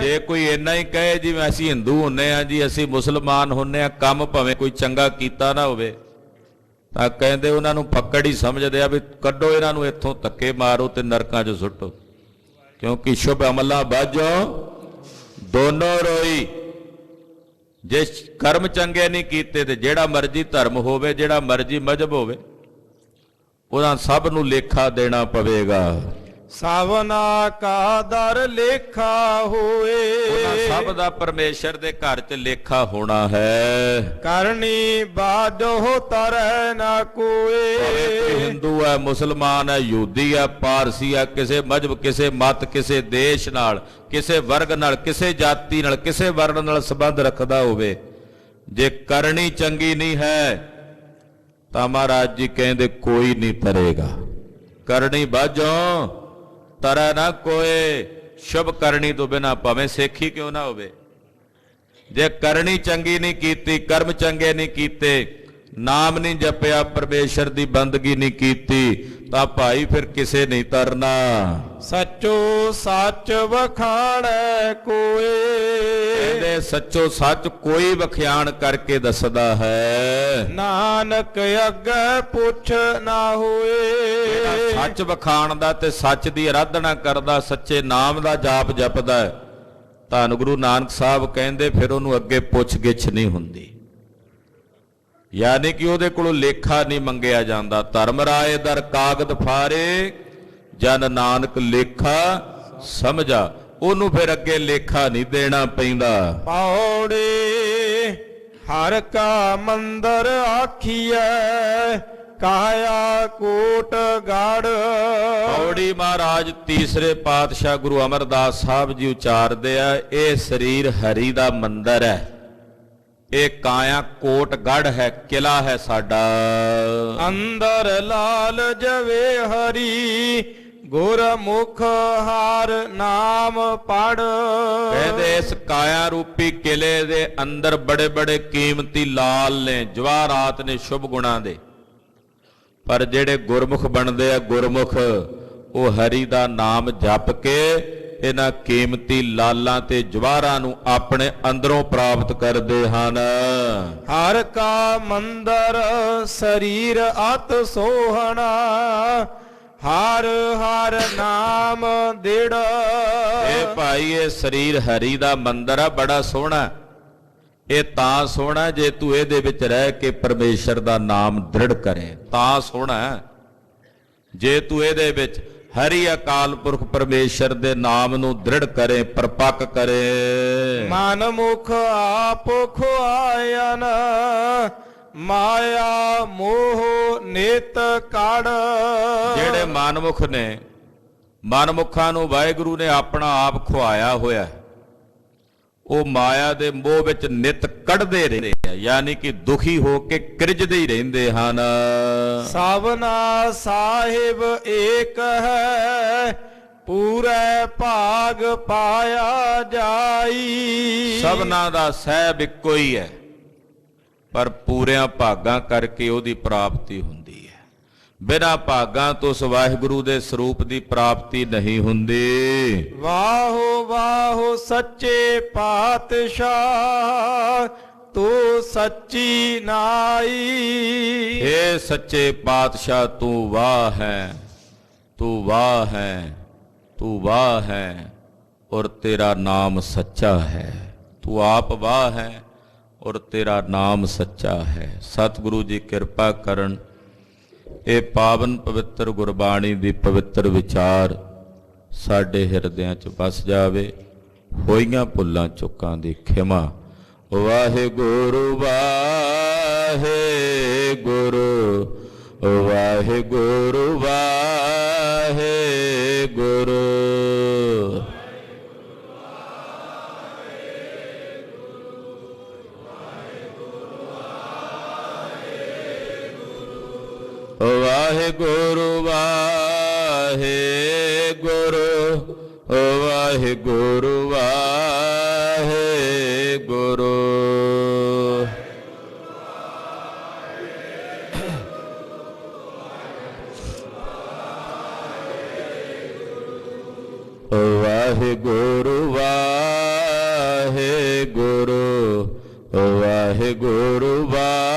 ਜੇ ਕੋਈ ਇੰਨਾ ਹੀ ਕਹੇ ਜਿਵੇਂ ਅਸੀਂ ਹਿੰਦੂ ਹੁੰਨੇ ਆ ਜੀ, ਅਸੀਂ ਮੁਸਲਮਾਨ ਹੁੰਨੇ ਆ, ਕੰਮ ਭਾਵੇਂ ਕੋਈ ਚੰਗਾ ਕੀਤਾ ਨਾ ਹੋਵੇ, ਤਾਂ ਕਹਿੰਦੇ ਉਹਨਾਂ ਨੂੰ ਫੱਕੜ ਹੀ ਸਮਝਦੇ ਆ ਵੀ ਕੱਢੋ ਇਹਨਾਂ ਨੂੰ ਇੱਥੋਂ, ਧੱਕੇ ਮਾਰੋ ਤੇ ਨਰਕਾਂ 'ਚ ਸੁੱਟੋ, ਕਿਉਂਕਿ ਸ਼ੁਭ ਅਮਲਾਂ ਬਾਝੋ ਦੋਨੋਂ ਰੋਈ। ਜੇ ਕਰਮ ਚੰਗੇ ਨਹੀਂ ਕੀਤੇ ਤੇ ਜਿਹੜਾ ਮਰਜ਼ੀ ਧਰਮ ਹੋਵੇ, ਜਿਹੜਾ ਮਰਜ਼ੀ ਮਜ਼ਹਬ ਹੋਵੇ, ਉਹਨਾਂ ਸਭ ਨੂੰ ਲੇਖਾ ਦੇਣਾ ਪਵੇਗਾ। ਸਭਨਾ ਕਾ ਦਰ ਲੇਖਾ ਹੋਏ। ਉਹਨਾਂ ਸਭ ਦਾ ਪਰਮੇਸ਼ਰ ਦੇ ਘਰ 'ਚ ਲੇਖਾ ਹੋਣਾ ਹੈ। ਕਰਨੀ ਬਾਝੋ ਤਰੈ ਨਾ ਕੋਏ। ਕੋਈ ਹਿੰਦੂ ਹੈ, ਮੁਸਲਮਾਨ ਹੈ, ਯਹੂਦੀ ਹੈ, ਪਾਰਸੀ ਹੈ, ਕਿਸੇ ਮਜ਼ਹਬ, ਕਿਸੇ ਮਤ, ਕਿਸੇ ਦੇਸ਼ ਨਾਲ, ਕਿਸੇ ਵਰਗ ਨਾਲ, ਕਿਸੇ ਜਾਤੀ ਨਾਲ, ਕਿਸੇ ਵਰਣ ਨਾਲ ਸੰਬੰਧ ਰੱਖਦਾ ਹੋਵੇ, ਜੇ ਕਰਨੀ ਚੰਗੀ ਨਹੀਂ ਹੈ ਤਾਂ ਮਹਾਰਾਜ ਜੀ ਕਹਿੰਦੇ ਕੋਈ ਨਹੀਂ ਤਰੇਗਾ। ਕਰਨੀ ਬਾਝੋਂ ਤਰੈ ਨਾ ਕੋਏ। ਸ਼ੁਭ ਕਰਨੀ ਤੋਂ ਬਿਨਾਂ ਭਾਵੇਂ ਸੇਖੀ ਕਿਉਂ ਨਾ ਹੋਵੇ, ਜੇ ਕਰਨੀ ਚੰਗੀ ਨਹੀਂ ਕੀਤੀ, ਕਰਮ ਚੰਗੇ ਨਹੀਂ ਕੀਤੇ, ਨਾਮ ਨਹੀਂ ਜਪਿਆ, ਪਰਮੇਸ਼ਰ ਦੀ ਬੰਦਗੀ ਨਹੀਂ ਕੀਤੀ, ਤਾਂ ਭਾਈ ਫਿਰ ਕਿਸੇ ਨਹੀਂ ਤਰਨਾ। ਸੱਚੋ ਸੱਚ ਵਖਾਣੈ ਕੋਏ। ਕਹਿੰਦੇ ਸੱਚੋ ਸੱਚ ਕੋਈ ਵਖਿਆਣ ਕਰਕੇ ਦੱਸਦਾ ਹੈ, ਨਾਨਕ ਅੱਗੇ ਪੁੱਛ ਨਾ ਹੋਏ। ਸੱਚ ਵਖਾਣਦਾ ਤੇ ਸੱਚ ਦੀ ਅਰਾਧਨਾ ਕਰਦਾ, ਸੱਚੇ ਨਾਮ ਦਾ ਜਾਪ ਜਪਦਾ, ਧੰਨ ਗੁਰੂ ਨਾਨਕ ਸਾਹਿਬ ਕਹਿੰਦੇ ਫਿਰ ਉਹਨੂੰ ਅੱਗੇ ਪੁੱਛ ਗਿੱਛ ਨਹੀਂ ਹੁੰਦੀ, ਯਾਨੀ ਕਿ ਉਹਦੇ ਕੋਲੋਂ ਲੇਖਾ ਨਹੀਂ ਮੰਗਿਆ ਜਾਂਦਾ। ਧਰਮ ਰਾਏ ਦਰ ਕਾਗਦ ਫਾਰੇ, ਜਨ ਨਾਨਕ ਲੇਖਾ ਸਮਝਾ। ਉਹਨੂੰ ਫਿਰ ਅੱਗੇ ਲੇਖਾ ਨਹੀਂ ਦੇਣਾ ਪੈਂਦਾ। ਪੌੜੀ ਹਰ ਕਾ ਮੰਦਰ ਆਖੀਐ, ਕਾਇਆ ਕੋਟ ਗੜ। ਪੌੜੀ ਮਹਾਰਾਜ ਤੀਸਰੇ ਪਾਤਸ਼ਾਹ ਗੁਰੂ ਅਮਰਦਾਸ ਸਾਹਿਬ ਜੀ ਉਚਾਰਦੇ ਆ, ਇਹ ਸਰੀਰ ਹਰੀ ਦਾ ਮੰਦਰ ਹੈ, ਇਹ ਕਾਇਆ ਕੋਟ ਗੜ ਹੈ, ਕਿਲਾ ਹੈ ਸਾਡਾ। ਅੰਦਰ ਲਾਲ ਜਵੇ ਹਰੀ, ਗੁਰਮੁਖ ਹਰ ਨਾਮ ਪੜ। ਕਹਿੰਦੇ ਇਸ ਕਾਇਆ ਰੂਪੀ ਕਿਲੇ ਦੇ ਅੰਦਰ ਬੜੇ ਬੜੇ ਕੀਮਤੀ ਲਾਲ ਨੇ, ਜਵਾਹਰਾਤ ਨੇ ਸ਼ੁਭ ਗੁਣਾਂ ਦੇ, ਪਰ ਜਿਹੜੇ ਗੁਰਮੁਖ ਬਣਦੇ ਆ, ਗੁਰਮੁਖ ਉਹ ਹਰੀ ਦਾ ਨਾਮ ਜਪ ਕੇ ਇਹਨਾਂ ਕੀਮਤੀ ਲਾਲਾਂ ਤੇ ਜਵਾਹਰਾਂ ਨੂੰ ਆਪਣੇ ਅੰਦਰੋਂ ਪ੍ਰਾਪਤ ਕਰਦੇ ਹਨ। ਹਰ ਕਾ ਮੰਦਰ ਸਰੀਰ ਅਤ ਸੋਹਣਾ, ਹਰ ਹਰ ਨਾਮ ਦਿੜ। ਇਹ ਭਾਈ ਇਹ ਸਰੀਰ ਹਰੀ ਦਾ ਮੰਦਰ ਆ, ਬੜਾ ਸੋਹਣਾ। ਇਹ ਤਾਂ ਸੋਹਣਾ ਜੇ ਤੂੰ ਇਹਦੇ ਵਿੱਚ ਰਹਿ ਕੇ ਪਰਮੇਸ਼ਰ ਦਾ ਨਾਮ ਦ੍ਰਿੜ ਕਰੇ, ਤਾਂ ਸੋਹਣਾ। ਜੇ ਤੂੰ ਇਹਦੇ ਵਿੱਚ ਹਰੀ ਅਕਾਲ ਪੁਰਖ ਪਰਮੇਸ਼ਰ ਦੇ ਨਾਮ ਨੂੰ ਦ੍ਰਿੜ ਕਰੇ, ਪਰਪੱਕ ਕਰੇ। ਮਨ ਮੁਖ ਆਪ ਖੁਆਇਨ ਮਾਇਆ ਮੋਹ ਨਿਤ ਕੜ। ਜਿਹੜੇ ਮਨਮੁਖ ਨੇ, ਮਨਮੁਖਾਂ ਨੂੰ ਵਾਹਿਗੁਰੂ ਨੇ ਆਪਣਾ ਆਪ ਖੁਆਇਆ ਹੋਇਆ, ਉਹ ਮਾਇਆ ਦੇ ਮੋਹ ਵਿੱਚ ਨਿਤ ਕੱਢਦੇ ਰਹਿੰਦੇ ਆ, ਯਾਨੀ ਕਿ ਦੁਖੀ ਹੋ ਕੇ ਕਿਰਜਦੇ ਹੀ ਰਹਿੰਦੇ ਹਨ। ਸਭਨਾ ਸਾਹਿਬ ਏਕ ਹੈ ਪੂਰੇ ਭਾਗ ਪਾਇਆ ਜਾਈ। ਸਭਨਾ ਦਾ ਸਾਹਿਬ ਇੱਕੋ ਹੀ ਹੈ, ਪਰ ਪੂਰਿਆਂ ਭਾਗਾਂ ਕਰਕੇ ਉਹਦੀ ਪ੍ਰਾਪਤੀ ਹੁੰਦੀ ਹੈ। ਬਿਨਾਂ ਭਾਗਾਂ ਤੋਂ ਉਸ ਵਾਹਿਗੁਰੂ ਦੇ ਸਰੂਪ ਦੀ ਪ੍ਰਾਪਤੀ ਨਹੀਂ ਹੁੰਦੀ। ਵਾਹੋ ਵਾਹੋ ਸੱਚੇ ਪਾਤਸ਼ਾਹ ਤੂੰ ਸੱਚੀ ਨਾਈ। ਏ ਸੱਚੇ ਪਾਤਸ਼ਾਹ ਤੂੰ ਵਾਹ ਹੈ, ਤੂੰ ਵਾਹ ਹੈ, ਤੂੰ ਵਾਹ ਹੈ, ਔਰ ਤੇਰਾ ਨਾਮ ਸੱਚਾ ਹੈ। ਤੂੰ ਆਪ ਵਾਹ ਹੈ ਔਰ ਤੇਰਾ ਨਾਮ ਸੱਚਾ ਹੈ। ਸਤਿਗੁਰੂ ਜੀ ਕਿਰਪਾ ਕਰਨ, ਇਹ ਪਾਵਨ ਪਵਿੱਤਰ ਗੁਰਬਾਣੀ ਦੀ ਪਵਿੱਤਰ ਵਿਚਾਰ ਸਾਡੇ ਹਿਰਦਿਆਂ 'ਚ ਵਸ ਜਾਵੇ। ਹੋਈਆਂ ਭੁੱਲਾਂ ਚੁੱਕਾਂ ਦੀ ਖਿਮਾ। ਵਾਹਿਗੁਰੂ ਵਾਹਿਗੁਰੂ ਵਾਹਿਗੁਰੂ ਵਾਹਿਗੁਰੂ। ਵਾਹਿਗੁਰੂ ਵਾਹਿਗੁਰੂ ਵਾਹਿਗੁਰੂ ਵਾਹਿਗੁਰੂ। ਵਾਹਿਗੁਰੂ ਵਾਹਿਗੁਰੂ ਵਾਹਿਗੁਰੂ ਵਾਹਿਗੁਰੂ।